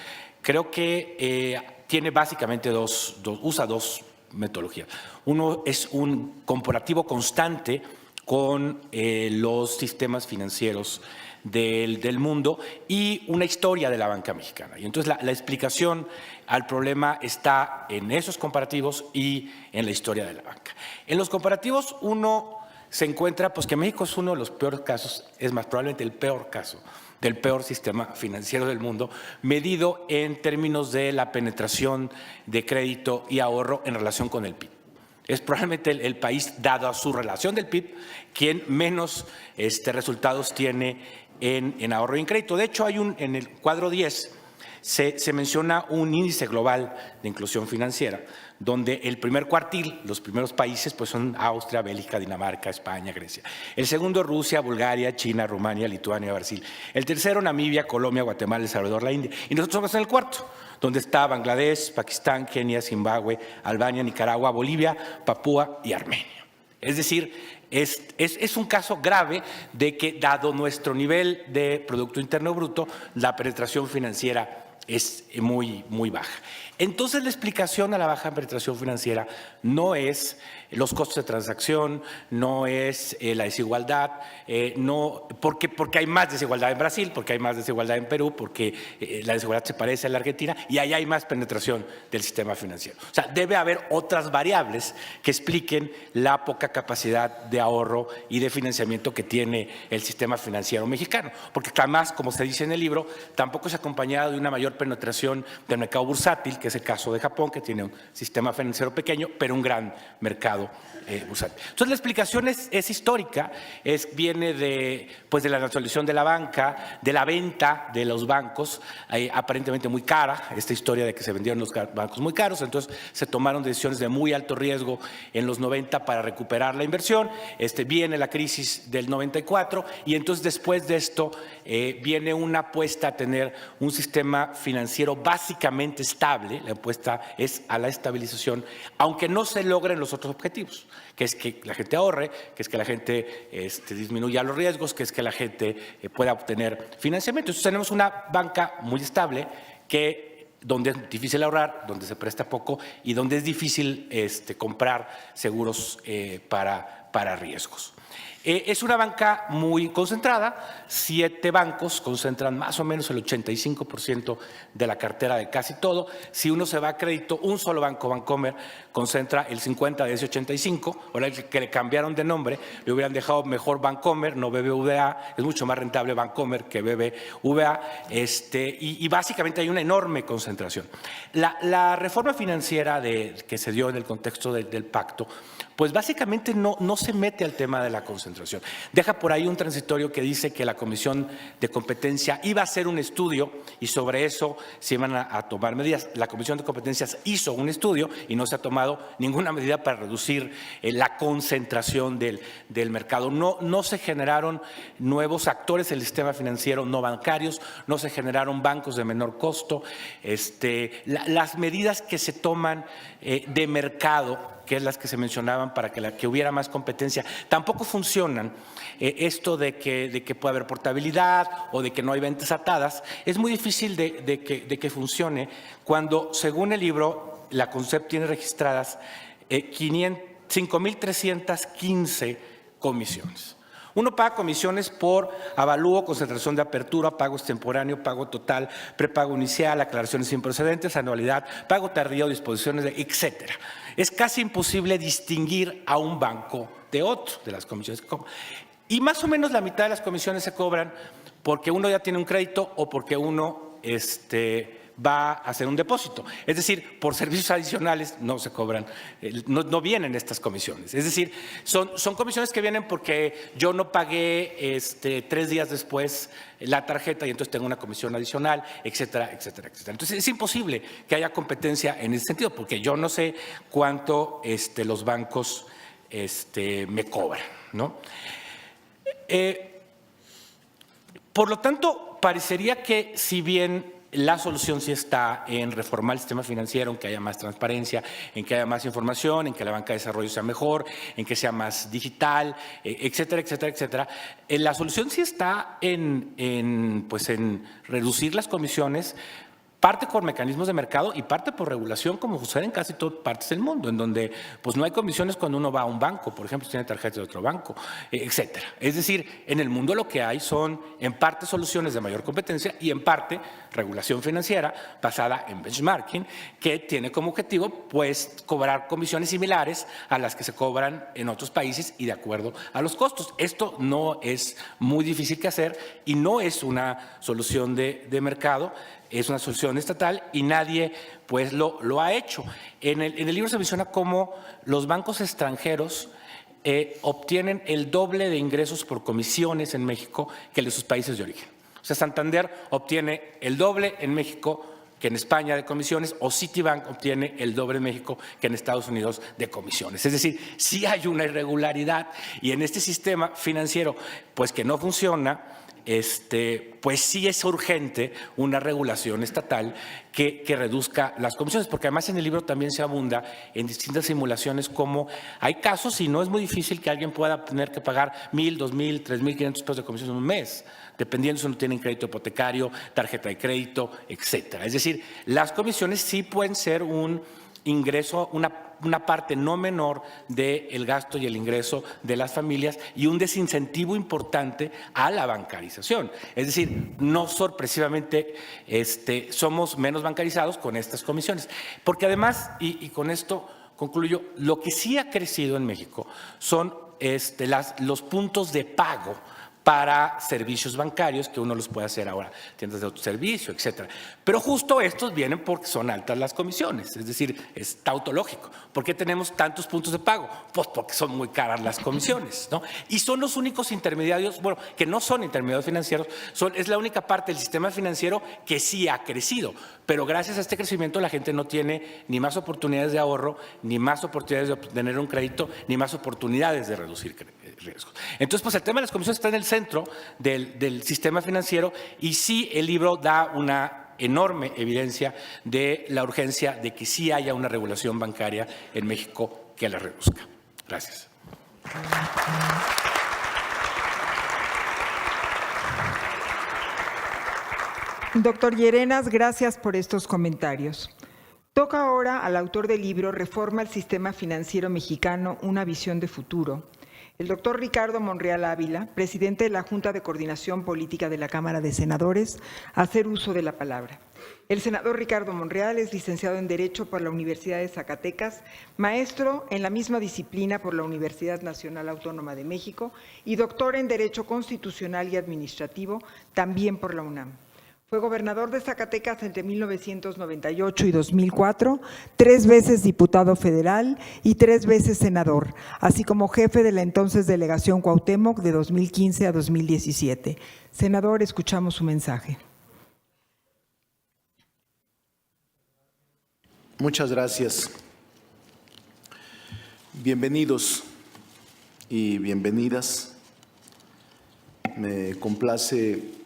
creo que tiene básicamente usa dos metodologías. Uno es un comparativo constante con los sistemas financieros del mundo y una historia de la banca mexicana. Y entonces la explicación al problema está en esos comparativos y en la historia de la banca. En los comparativos uno se encuentra pues que México es uno de los peores casos, es más probablemente el peor caso del peor sistema financiero del mundo, medido en términos de la penetración de crédito y ahorro en relación con el PIB. Es probablemente el país, dado a su relación del PIB, quien menos resultados tiene en ahorro y en crédito. De hecho, en el cuadro 10 se menciona un índice global de inclusión financiera, donde el primer cuartil, los primeros países, pues son Austria, Bélgica, Dinamarca, España, Grecia. El segundo, Rusia, Bulgaria, China, Rumania, Lituania, Brasil. El tercero, Namibia, Colombia, Guatemala, El Salvador, la India. Y nosotros somos en el cuarto, donde está Bangladesh, Pakistán, Kenia, Zimbabue, Albania, Nicaragua, Bolivia, Papúa y Armenia. Es decir, es un caso grave de que, dado nuestro nivel de Producto Interno Bruto, la penetración financiera es muy, muy baja. Entonces, la explicación a la baja penetración financiera no es los costos de transacción, no es la desigualdad, no, porque hay más desigualdad en Brasil, porque hay más desigualdad en Perú, porque la desigualdad se parece a la Argentina y ahí hay más penetración del sistema financiero. O sea, debe haber otras variables que expliquen la poca capacidad de ahorro y de financiamiento que tiene el sistema financiero mexicano, porque además, como se dice en el libro, tampoco es acompañado de una mayor penetración del mercado bursátil, que que es el caso de Japón, que tiene un sistema financiero pequeño, pero un gran mercado bursátil. Entonces, la explicación es histórica, viene de la nacionalización de la banca, de la venta de los bancos, aparentemente muy cara, esta historia de que se vendieron los bancos muy caros, entonces se tomaron decisiones de muy alto riesgo en los 90 para recuperar la inversión, viene la crisis del 94 y entonces después de esto viene una apuesta a tener un sistema financiero básicamente estable, la apuesta es a la estabilización, aunque no se logren los otros objetivos, que es que la gente ahorre, que es que la gente disminuya los riesgos, que es que la gente pueda obtener financiamiento. Entonces tenemos una banca muy estable donde es difícil ahorrar, donde se presta poco y donde es difícil comprar seguros para riesgos. Es una banca muy concentrada, 7 bancos concentran más o menos el 85% de la cartera de casi todo. Si uno se va a crédito, un solo banco, Bancomer, concentra el 50 de ese 85. Ahora que le cambiaron de nombre, le hubieran dejado mejor Bancomer, no BBVA, es mucho más rentable Bancomer que BBVA, y básicamente hay una enorme concentración. La reforma financiera que se dio en el contexto del pacto, pues básicamente no se mete al tema de la concentración. Deja por ahí un transitorio que dice que la Comisión de Competencia iba a hacer un estudio y sobre eso se iban a tomar medidas. La Comisión de Competencias hizo un estudio y no se ha tomado ninguna medida para reducir la concentración del mercado. No se generaron nuevos actores en el sistema financiero no bancarios, no se generaron bancos de menor costo. Las medidas que se toman de mercado, que es las que se mencionaban para que hubiera más competencia, tampoco funcionan. Esto de que puede haber portabilidad o de que no hay ventas atadas, es muy difícil de que funcione cuando, según el libro, la CONCEP tiene registradas 5.315 comisiones. Uno paga comisiones por avalúo, concentración de apertura, pago extemporáneo, pago total, prepago inicial, aclaraciones sin procedentes, anualidad, pago tardío, disposiciones, etcétera. Es casi imposible distinguir a un banco de otro de las comisiones que cobran. Y más o menos la mitad de las comisiones se cobran porque uno ya tiene un crédito o porque uno va a hacer un depósito. Es decir, por servicios adicionales no se cobran, no vienen estas comisiones. Es decir, son comisiones que vienen porque yo no pagué 3 días después la tarjeta y entonces tengo una comisión adicional, etcétera, etcétera, etcétera. Entonces es imposible que haya competencia en ese sentido porque yo no sé cuánto los bancos me cobran, ¿no? Por lo tanto, parecería que si bien la solución sí está en reformar el sistema financiero, en que haya más transparencia, en que haya más información, en que la banca de desarrollo sea mejor, en que sea más digital, etcétera, etcétera, etcétera. La solución sí está en reducir las comisiones, parte por mecanismos de mercado y parte por regulación, como sucede en casi todas partes del mundo, en donde pues no hay comisiones cuando uno va a un banco, por ejemplo, si tiene tarjeta de otro banco, etcétera. Es decir, en el mundo lo que hay son en parte soluciones de mayor competencia y en parte regulación financiera basada en benchmarking, que tiene como objetivo pues cobrar comisiones similares a las que se cobran en otros países y de acuerdo a los costos. Esto no es muy difícil que hacer y no es una solución de mercado, es una solución estatal y nadie pues lo ha hecho. En el libro se menciona cómo los bancos extranjeros obtienen el doble de ingresos por comisiones en México que en sus países de origen. O sea, Santander obtiene el doble en México que en España de comisiones, o Citibank obtiene el doble en México que en Estados Unidos de comisiones. Es decir, sí hay una irregularidad y en este sistema financiero pues que no funciona, pues sí es urgente una regulación estatal que reduzca las comisiones, porque además en el libro también se abunda en distintas simulaciones como hay casos y no es muy difícil que alguien pueda tener que pagar 1,000, 2,000, 3,500 pesos de comisiones en un mes, dependiendo si no tienen crédito hipotecario, tarjeta de crédito, etcétera. Es decir, las comisiones sí pueden ser un ingreso, una parte no menor del gasto y el ingreso de las familias y un desincentivo importante a la bancarización. Es decir, no sorpresivamente somos menos bancarizados con estas comisiones. Porque además, y con esto concluyo, lo que sí ha crecido en México son los puntos de pago para servicios bancarios, que uno los puede hacer ahora, tiendas de autoservicio, etcétera. Pero justo estos vienen porque son altas las comisiones, es decir, es tautológico. ¿Por qué tenemos tantos puntos de pago? Pues porque son muy caras las comisiones, ¿no? Y son los únicos intermediarios, bueno, que no son intermediarios financieros, es la única parte del sistema financiero que sí ha crecido. Pero gracias a este crecimiento la gente no tiene ni más oportunidades de ahorro, ni más oportunidades de obtener un crédito, ni más oportunidades de reducir riesgos. Entonces, pues el tema de las comisiones está en el centro del sistema financiero y sí el libro da una enorme evidencia de la urgencia de que sí haya una regulación bancaria en México que la reduzca. Gracias. Doctor Llerenas, gracias por estos comentarios. Toca ahora al autor del libro Reforma al Sistema Financiero Mexicano, una visión de futuro, el doctor Ricardo Monreal Ávila, presidente de la Junta de Coordinación Política de la Cámara de Senadores, a hacer uso de la palabra. El senador Ricardo Monreal es licenciado en Derecho por la Universidad de Zacatecas, maestro en la misma disciplina por la Universidad Nacional Autónoma de México y doctor en Derecho Constitucional y Administrativo, también por la UNAM. Fue gobernador de Zacatecas entre 1998 y 2004, 3 veces diputado federal y 3 veces senador, así como jefe de la entonces Delegación Cuauhtémoc de 2015 a 2017. Senador, escuchamos su mensaje. Muchas gracias. Bienvenidos y bienvenidas. Me complace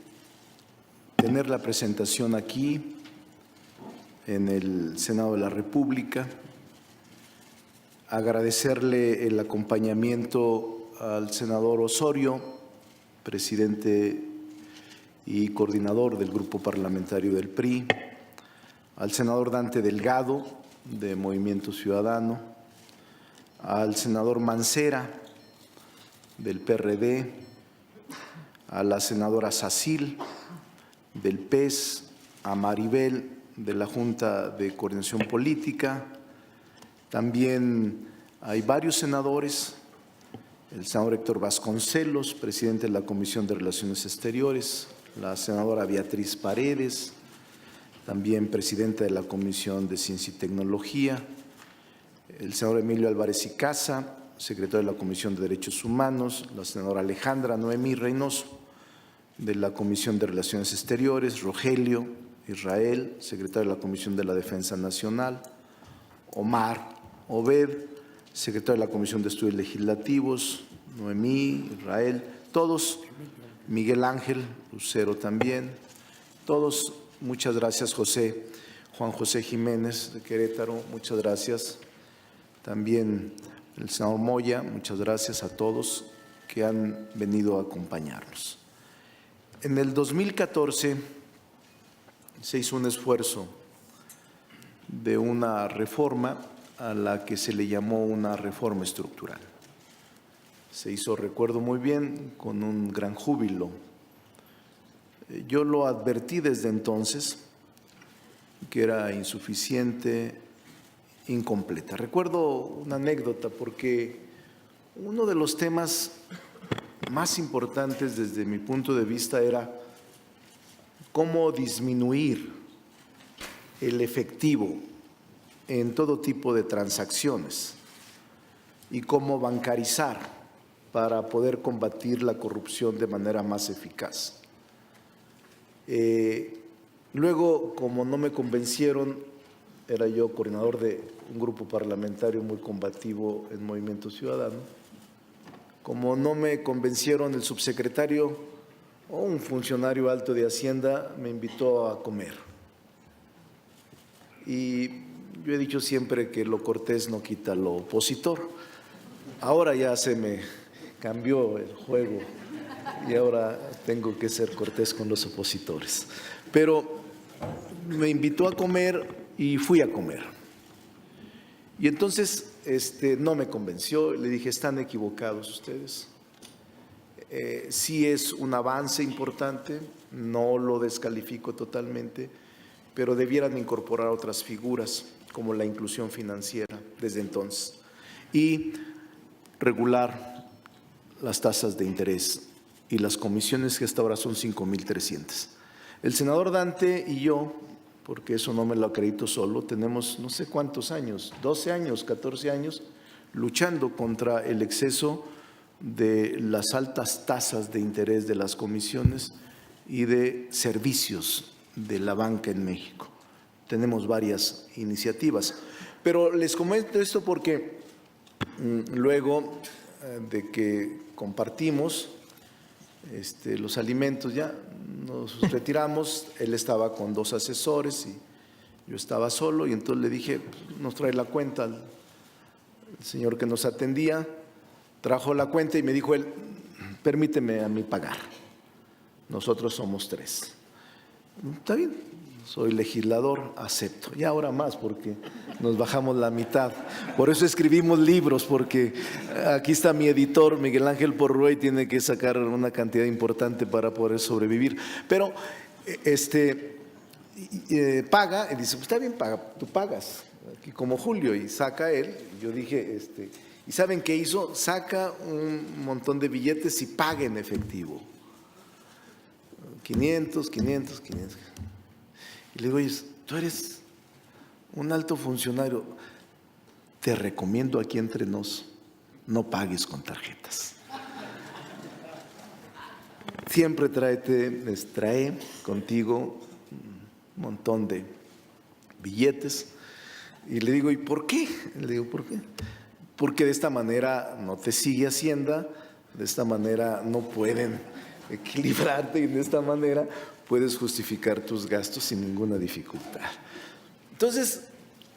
tener la presentación aquí en el Senado de la República, agradecerle el acompañamiento al senador Osorio, presidente y coordinador del Grupo Parlamentario del PRI, al senador Dante Delgado, de Movimiento Ciudadano, al senador Mancera, del PRD, a la senadora Sacil, del PES, a Maribel, de la Junta de Coordinación Política. También hay varios senadores, el senador Héctor Vasconcelos, presidente de la Comisión de Relaciones Exteriores, la senadora Beatriz Paredes, también presidenta de la Comisión de Ciencia y Tecnología, el senador Emilio Álvarez y Casa, secretario de la Comisión de Derechos Humanos, la senadora Alejandra Noemí Reynoso, de la Comisión de Relaciones Exteriores, Rogelio Israel, secretario de la Comisión de la Defensa Nacional, Omar Obed, secretario de la Comisión de Estudios Legislativos, Noemí, Israel, todos, Miguel Ángel Lucero también, todos, muchas gracias, Juan José Jiménez de Querétaro, muchas gracias, también el senador Moya, muchas gracias a todos que han venido a acompañarnos. En el 2014 se hizo un esfuerzo de una reforma a la que se le llamó una reforma estructural. Se hizo, recuerdo muy bien, con un gran júbilo. Yo lo advertí desde entonces que era insuficiente, incompleta. Recuerdo una anécdota porque uno de los temas más importantes desde mi punto de vista era cómo disminuir el efectivo en todo tipo de transacciones y cómo bancarizar para poder combatir la corrupción de manera más eficaz. Luego, como no me convencieron, era yo coordinador de un grupo parlamentario muy combativo en Movimiento Ciudadano. Como no me convencieron, el subsecretario o un funcionario alto de Hacienda me invitó a comer. Y yo he dicho siempre que lo cortés no quita lo opositor. Ahora ya se me cambió el juego y ahora tengo que ser cortés con los opositores. Pero me invitó a comer y fui a comer. Y entonces no me convenció, le dije, están equivocados ustedes. Sí es un avance importante, no lo descalifico totalmente, pero debieran incorporar otras figuras como la inclusión financiera desde entonces y regular las tasas de interés y las comisiones, que hasta ahora son 5,300. El senador Dante y yo, porque eso no me lo acredito solo, tenemos no sé cuántos años, 12 años, 14 años, luchando contra el exceso de las altas tasas de interés de las comisiones y de servicios de la banca en México. Tenemos varias iniciativas, pero les comento esto porque luego de que compartimos los alimentos, ya nos retiramos, él estaba con 2 asesores y yo estaba solo, y entonces le dije, nos trae la cuenta al señor que nos atendía, trajo la cuenta y me dijo él, permíteme a mí pagar, nosotros somos 3. Está bien, soy legislador, acepto. Y ahora más, porque nos bajamos la mitad. Por eso escribimos libros, porque aquí está mi editor, Miguel Ángel Porruey, tiene que sacar una cantidad importante para poder sobrevivir. Pero paga, y dice, pues está bien, paga, tú pagas, aquí como Julio, y saca él. Yo dije, ¿y saben qué hizo? Saca un montón de billetes y paga en efectivo. 500. Y le digo, oye, tú eres un alto funcionario, te recomiendo aquí entre nos, no pagues con tarjetas. Siempre trae contigo un montón de billetes. Y le digo, ¿y por qué? Le digo, ¿por qué? Porque de esta manera no te sigue Hacienda, de esta manera no pueden equilibrarte y de esta manera puedes justificar tus gastos sin ninguna dificultad. Entonces,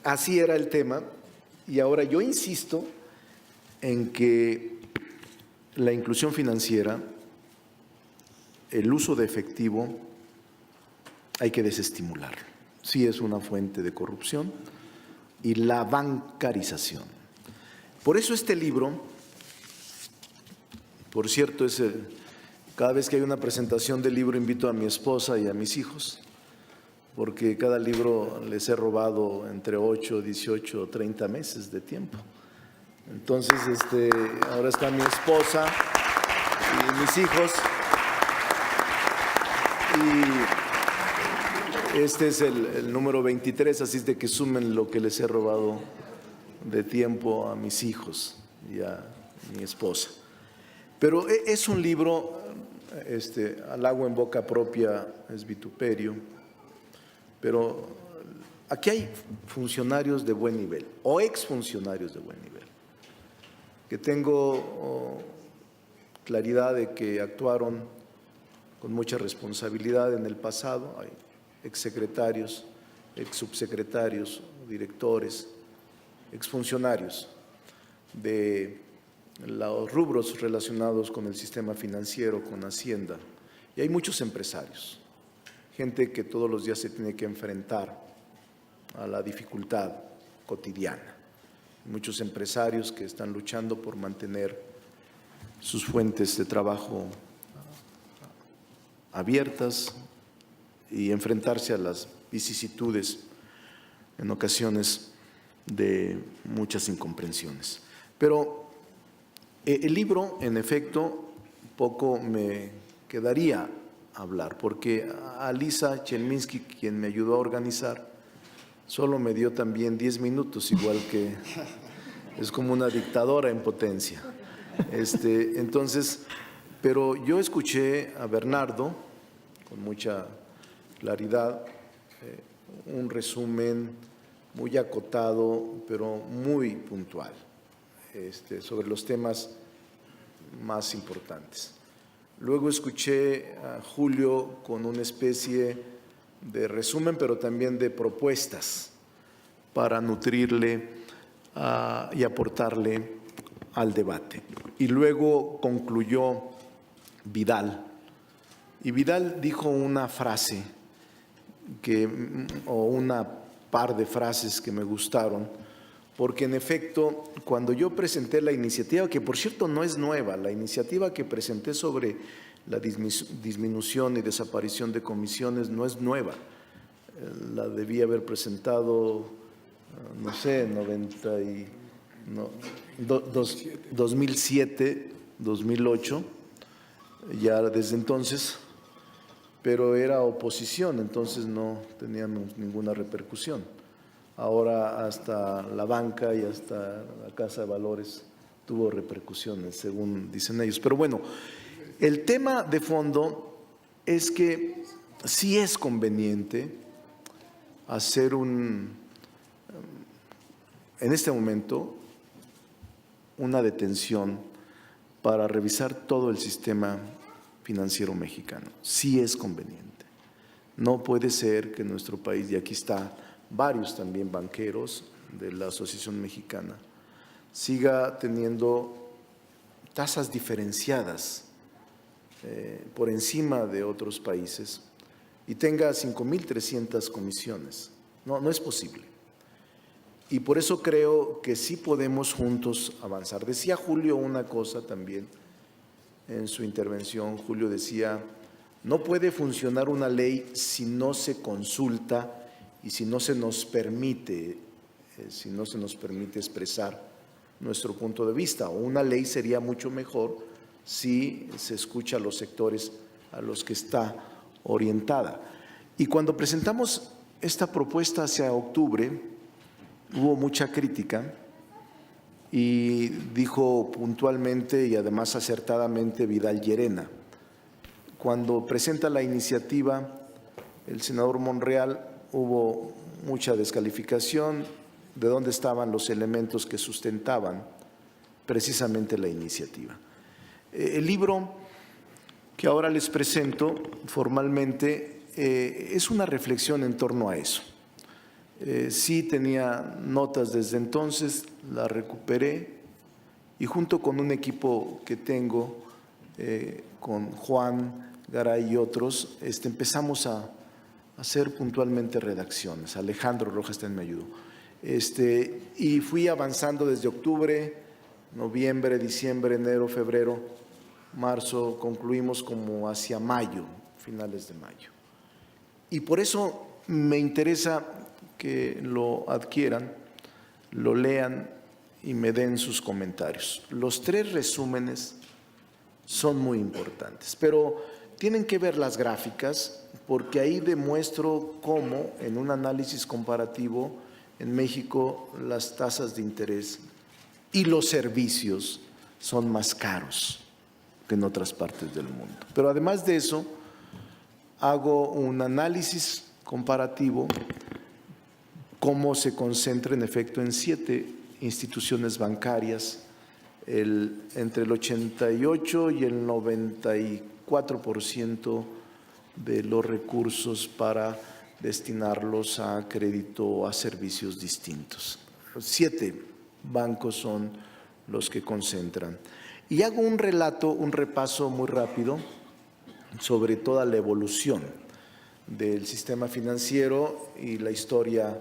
así era el tema, y ahora yo insisto en que la inclusión financiera, el uso de efectivo, hay que desestimularlo. Sí es una fuente de corrupción, y la bancarización. Por eso este libro, por cierto, cada vez que hay una presentación del libro invito a mi esposa y a mis hijos, porque cada libro les he robado entre 8, 18 o 30 meses de tiempo. Entonces, ahora está mi esposa y mis hijos, y este es el número 23, así es de que sumen lo que les he robado de tiempo a mis hijos y a mi esposa. Pero es un libro, al agua en boca propia es vituperio, pero aquí hay funcionarios de buen nivel o exfuncionarios de buen nivel, que tengo claridad de que actuaron con mucha responsabilidad en el pasado. Hay exsecretarios, exsubsecretarios, directores, exfuncionarios de los rubros relacionados con el sistema financiero, con Hacienda, y hay muchos empresarios, gente que todos los días se tiene que enfrentar a la dificultad cotidiana, muchos empresarios que están luchando por mantener sus fuentes de trabajo abiertas y enfrentarse a las vicisitudes, en ocasiones, de muchas incomprensiones. Pero el libro, en efecto, poco me quedaría hablar, porque Alisa Chelminsky, quien me ayudó a organizar, solo me dio también 10 minutos, igual que es como una dictadora en potencia. Entonces, pero yo escuché a Bernardo con mucha claridad, un resumen muy acotado, pero muy puntual, sobre los temas más importantes. Luego escuché a Julio con una especie de resumen, pero también de propuestas para nutrirle y aportarle al debate. Y luego concluyó Vidal. Y Vidal dijo una frase o una par de frases que me gustaron, porque en efecto, cuando yo presenté la iniciativa, que por cierto no es nueva, la iniciativa que presenté sobre la disminución y desaparición de comisiones no es nueva, la debí haber presentado, no sé, 2007, 2008, ya desde entonces, pero era oposición, entonces no teníamos ninguna repercusión. Ahora hasta la banca y hasta la Casa de Valores tuvo repercusiones, según dicen ellos. Pero bueno, el tema de fondo es que sí es conveniente hacer en este momento una detención para revisar todo el sistema financiero mexicano. Sí es conveniente. No puede ser que nuestro país, y aquí está varios también banqueros de la Asociación Mexicana, siga teniendo tasas diferenciadas por encima de otros países y tenga 5,300 comisiones. No es posible. Y por eso creo que sí podemos juntos avanzar. Decía Julio una cosa también en su intervención. Julio decía, no puede funcionar una ley si no se consulta y si no se nos permite expresar nuestro punto de vista. O una ley sería mucho mejor si se escucha a los sectores a los que está orientada. Y cuando presentamos esta propuesta hacia octubre, hubo mucha crítica y dijo puntualmente y además acertadamente Vidal Llerena. Cuando presenta la iniciativa el senador Monreal, hubo mucha descalificación de dónde estaban los elementos que sustentaban precisamente la iniciativa. El libro que ahora les presento formalmente es una reflexión en torno a eso. Sí tenía notas desde entonces, la recuperé y junto con un equipo que tengo, con Juan Garay y otros, empezamos a hacer puntualmente redacciones. Alejandro Rojas también me ayudó. Y fui avanzando desde octubre, noviembre, diciembre, enero, febrero, marzo, concluimos como hacia mayo, finales de mayo. Y por eso me interesa que lo adquieran, lo lean y me den sus comentarios. Los 3 resúmenes son muy importantes, pero tienen que ver las gráficas porque ahí demuestro cómo en un análisis comparativo en México las tasas de interés y los servicios son más caros que en otras partes del mundo. Pero además de eso, hago un análisis comparativo, cómo se concentra en efecto en 7 instituciones bancarias, entre el 88 y el 94% de los recursos para destinarlos a crédito o a servicios distintos. 7 bancos son los que concentran. Y hago un repaso muy rápido sobre toda la evolución del sistema financiero y la historia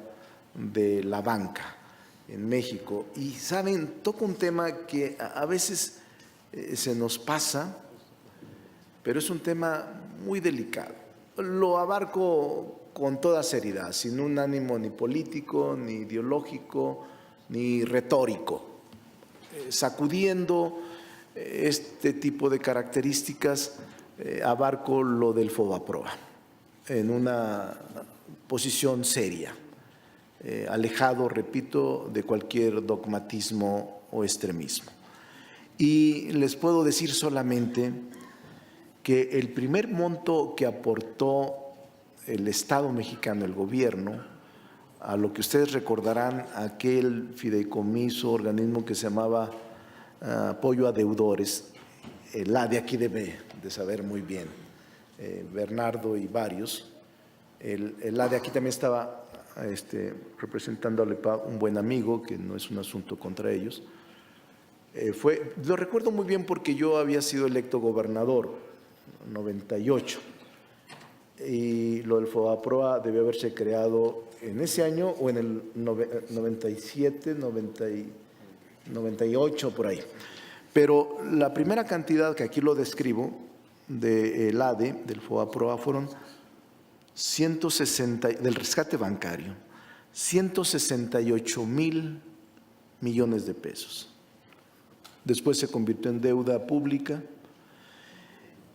de la banca en México. Y saben, toco un tema que a veces se nos pasa, pero es un tema muy delicado. Lo abarco con toda seriedad, sin un ánimo ni político, ni ideológico, ni retórico, sacudiendo este tipo de características. Abarco lo del FOBAPROA en una posición seria, alejado, repito, de cualquier dogmatismo o extremismo. Y les puedo decir solamente que el primer monto que aportó el Estado mexicano, el gobierno, a lo que ustedes recordarán, aquel fideicomiso, organismo que se llamaba Apoyo a Deudores, el ADE aquí debe de saber muy bien, Bernardo y varios. El ADE aquí también estaba representando a LEPA, un buen amigo, que no es un asunto contra ellos. Lo recuerdo muy bien porque yo había sido electo gobernador en 98 y lo del FOBAPROA debió haberse creado en ese año o en el 97, 98, por ahí. Pero la primera cantidad que aquí lo describo del ADE, del FOBAPROA, fueron 160, del rescate bancario, 168,000 millones de pesos. Después se convirtió en deuda pública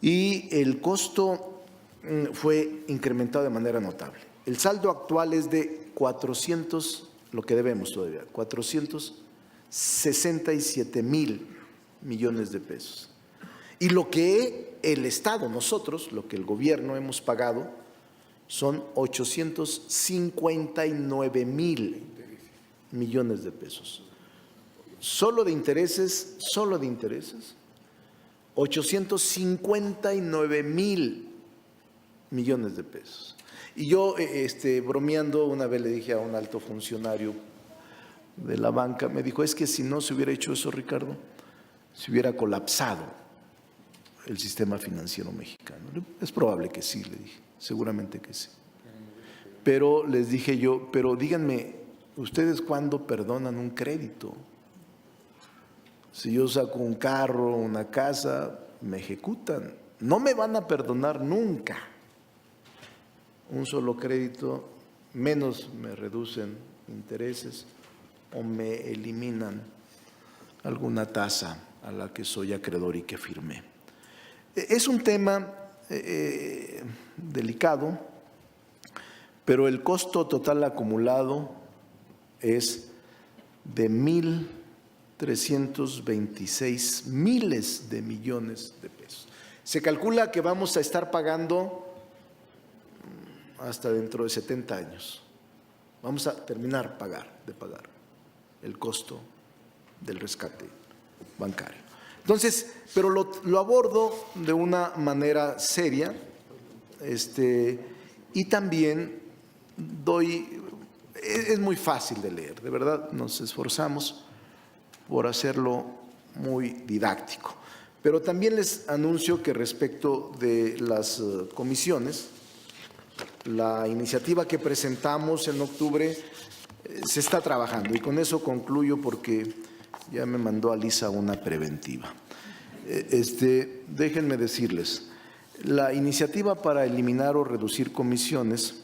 y el costo fue incrementado de manera notable. El saldo actual es de 400, lo que debemos todavía, 467 mil millones de pesos. Y lo que el Estado, nosotros, lo que el gobierno hemos pagado, son 859 mil millones de pesos. Solo de intereses, 859 mil millones de pesos. Y yo, bromeando, una vez le dije a un alto funcionario de la banca, me dijo, es que si no se hubiera hecho eso, Ricardo, se hubiera colapsado el sistema financiero mexicano. Es probable que sí, le dije, seguramente que sí. Pero les dije yo, pero díganme, ¿ustedes cuándo perdonan un crédito? Si yo saco un carro, una casa, me ejecutan. No me van a perdonar nunca un solo crédito, menos me reducen intereses o me eliminan alguna tasa a la que soy acreedor y que firmé. Es un tema delicado, pero el costo total acumulado es de 1.326 miles de millones de pesos. Se calcula que vamos a estar pagando hasta dentro de 70 años. Vamos a terminar de pagar el costo del rescate bancario. Entonces, pero lo abordo de una manera seria, y también es muy fácil de leer, de verdad nos esforzamos por hacerlo muy didáctico. Pero también les anuncio que respecto de las comisiones, la iniciativa que presentamos en octubre se está trabajando, y con eso concluyo porque ya me mandó Alisa una preventiva. Déjenme decirles, la iniciativa para eliminar o reducir comisiones,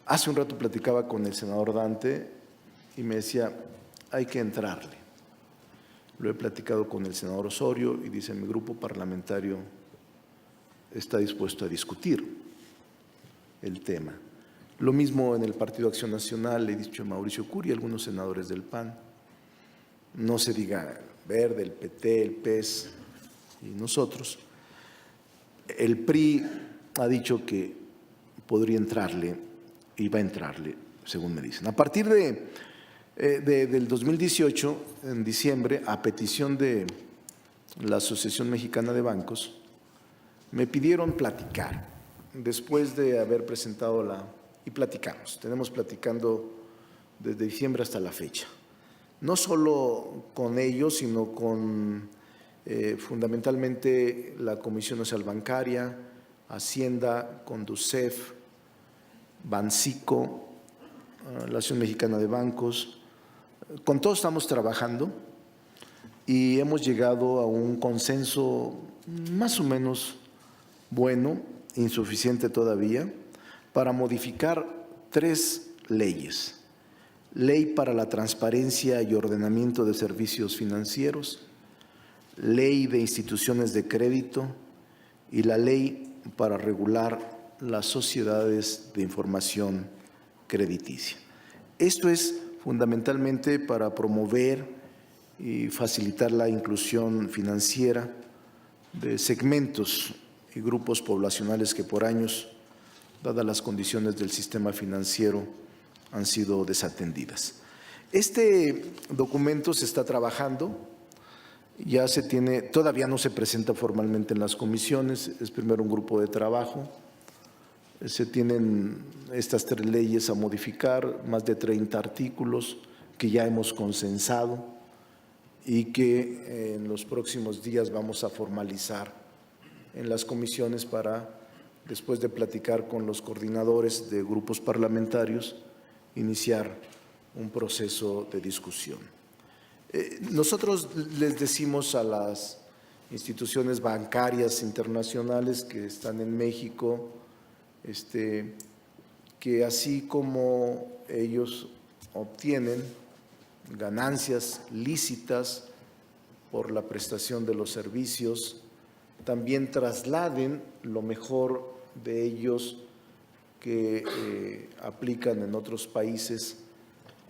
hace un rato platicaba con el senador Dante y me decía, hay que entrarle. Lo he platicado con el senador Osorio y dice, mi grupo parlamentario está dispuesto a discutir el tema. Lo mismo en el Partido Acción Nacional, le he dicho a Mauricio Curi y algunos senadores del PAN. No se diga Verde, el PT, el PES y nosotros. El PRI ha dicho que podría entrarle y va a entrarle, según me dicen. A partir del 2018, en diciembre, a petición de la Asociación Mexicana de Bancos, me pidieron platicar. Después de haber presentado y platicamos, tenemos platicando desde diciembre hasta la fecha, no solo con ellos, sino con fundamentalmente la Comisión Nacional Bancaria, Hacienda, Conducef, Bancico, la Asociación Mexicana de Bancos. Con todos estamos trabajando y hemos llegado a un consenso más o menos bueno, insuficiente todavía, para modificar 3 leyes. Ley para la transparencia y ordenamiento de servicios financieros, Ley de instituciones de crédito y la Ley para regular las sociedades de información crediticia. Esto es fundamentalmente para promover y facilitar la inclusión financiera de segmentos y grupos poblacionales que por años, dadas las condiciones del sistema financiero, han sido desatendidas. Este documento se está trabajando, ya se tiene, todavía no se presenta formalmente en las comisiones, es primero un grupo de trabajo. Se tienen estas 3 leyes a modificar, más de 30 artículos que ya hemos consensado y que en los próximos días vamos a formalizar en las comisiones para, después de platicar con los coordinadores de grupos parlamentarios, iniciar un proceso de discusión. Nosotros les decimos a las instituciones bancarias internacionales que están en México, que así como ellos obtienen ganancias lícitas por la prestación de los servicios también trasladen lo mejor de ellos que aplican en otros países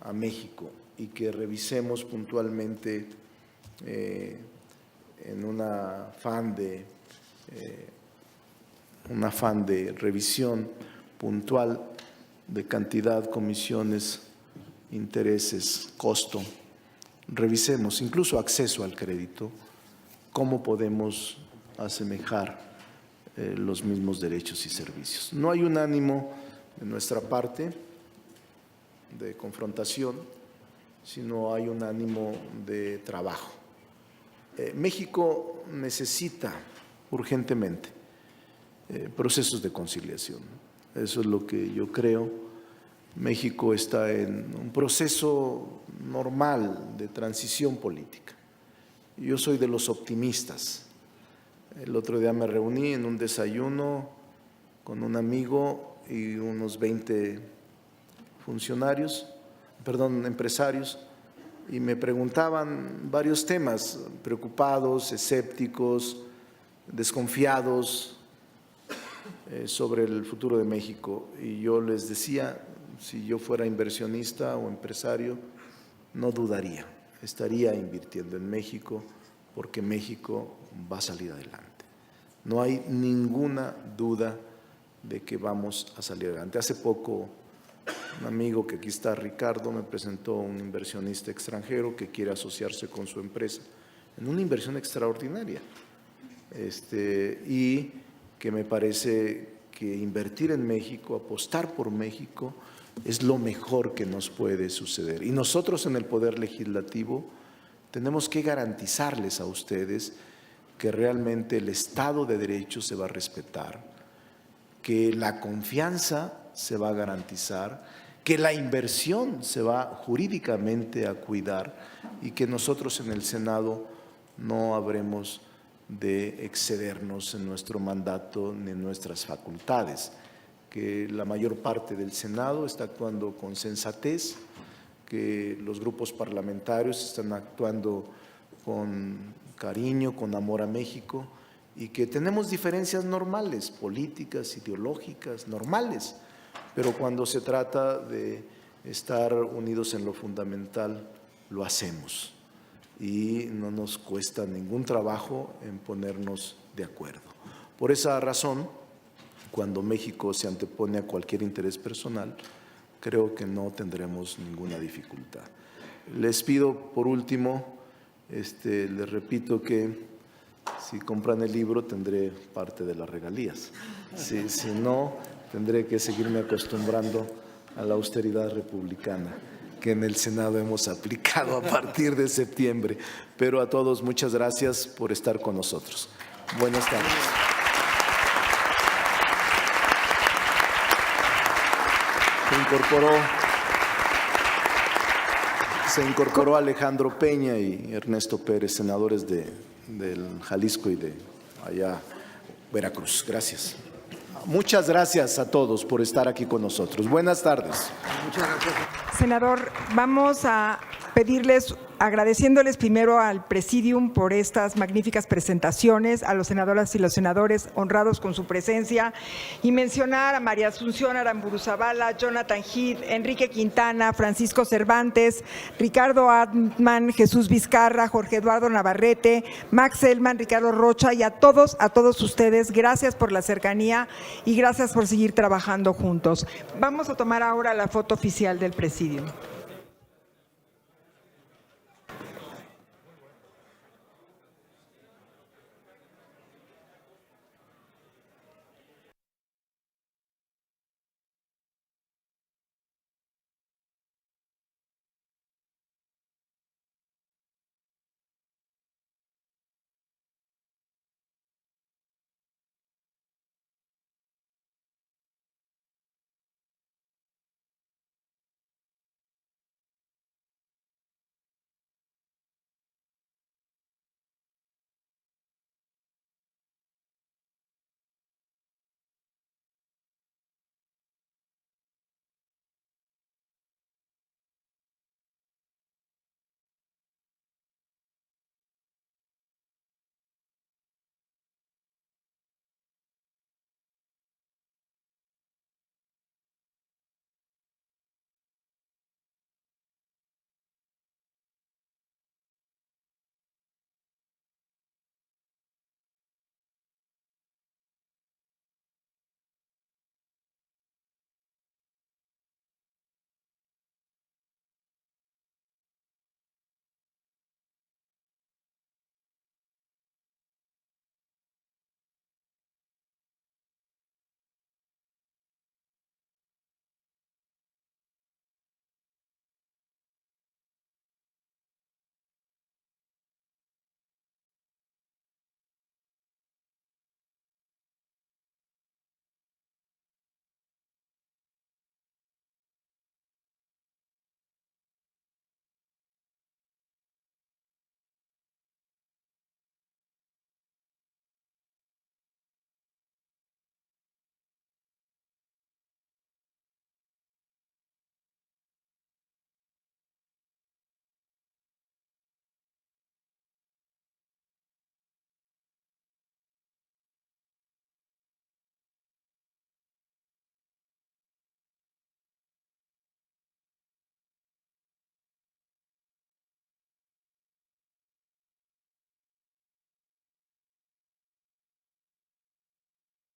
a México y que revisemos puntualmente en un afán de revisión puntual de cantidad, comisiones, intereses, costo. Revisemos incluso acceso al crédito, cómo podemos asemejar los mismos derechos y servicios. No hay un ánimo de nuestra parte de confrontación, sino hay un ánimo de trabajo. México necesita urgentemente procesos de conciliación. Eso es lo que yo creo. México está en un proceso normal de transición política. Yo soy de los optimistas. El otro día me reuní en un desayuno con un amigo y unos 20 empresarios, y me preguntaban varios temas, preocupados, escépticos, desconfiados sobre el futuro de México. Y yo les decía, si yo fuera inversionista o empresario, no dudaría, estaría invirtiendo en México porque México va a salir adelante. No hay ninguna duda de que vamos a salir adelante. Hace poco, un amigo que aquí está, Ricardo, me presentó un inversionista extranjero que quiere asociarse con su empresa en una inversión extraordinaria. Y que me parece que invertir en México, apostar por México, es lo mejor que nos puede suceder. Y nosotros en el Poder Legislativo tenemos que garantizarles a ustedes que realmente el Estado de Derecho se va a respetar, que la confianza se va a garantizar, que la inversión se va jurídicamente a cuidar y que nosotros en el Senado no habremos de excedernos en nuestro mandato ni en nuestras facultades, que la mayor parte del Senado está actuando con sensatez, que los grupos parlamentarios están actuando con cariño, con amor a México, y que tenemos diferencias normales, políticas, ideológicas, normales, pero cuando se trata de estar unidos en lo fundamental, lo hacemos y no nos cuesta ningún trabajo en ponernos de acuerdo. Por esa razón, cuando México se antepone a cualquier interés personal, creo que no tendremos ninguna dificultad. Les pido, por último, les repito que si compran el libro tendré parte de las regalías. Si no, tendré que seguirme acostumbrando a la austeridad republicana que en el Senado hemos aplicado a partir de septiembre. Pero a todos, muchas gracias por estar con nosotros. Buenas tardes. Se incorporó Alejandro Peña y Ernesto Pérez, senadores del Jalisco y de allá Veracruz. Gracias. Muchas gracias a todos por estar aquí con nosotros. Buenas tardes. Muchas gracias. Senador, vamos a pedirles, agradeciéndoles primero al Presidium por estas magníficas presentaciones, a los senadoras y los senadores honrados con su presencia, y mencionar a María Asunción Aramburu Zabala, Jonathan Heath, Enrique Quintana, Francisco Cervantes, Ricardo Atman, Jesús Vizcarra, Jorge Eduardo Navarrete, Max Elman, Ricardo Rocha, y a todos ustedes, gracias por la cercanía y gracias por seguir trabajando juntos. Vamos a tomar ahora la foto oficial del Presidium.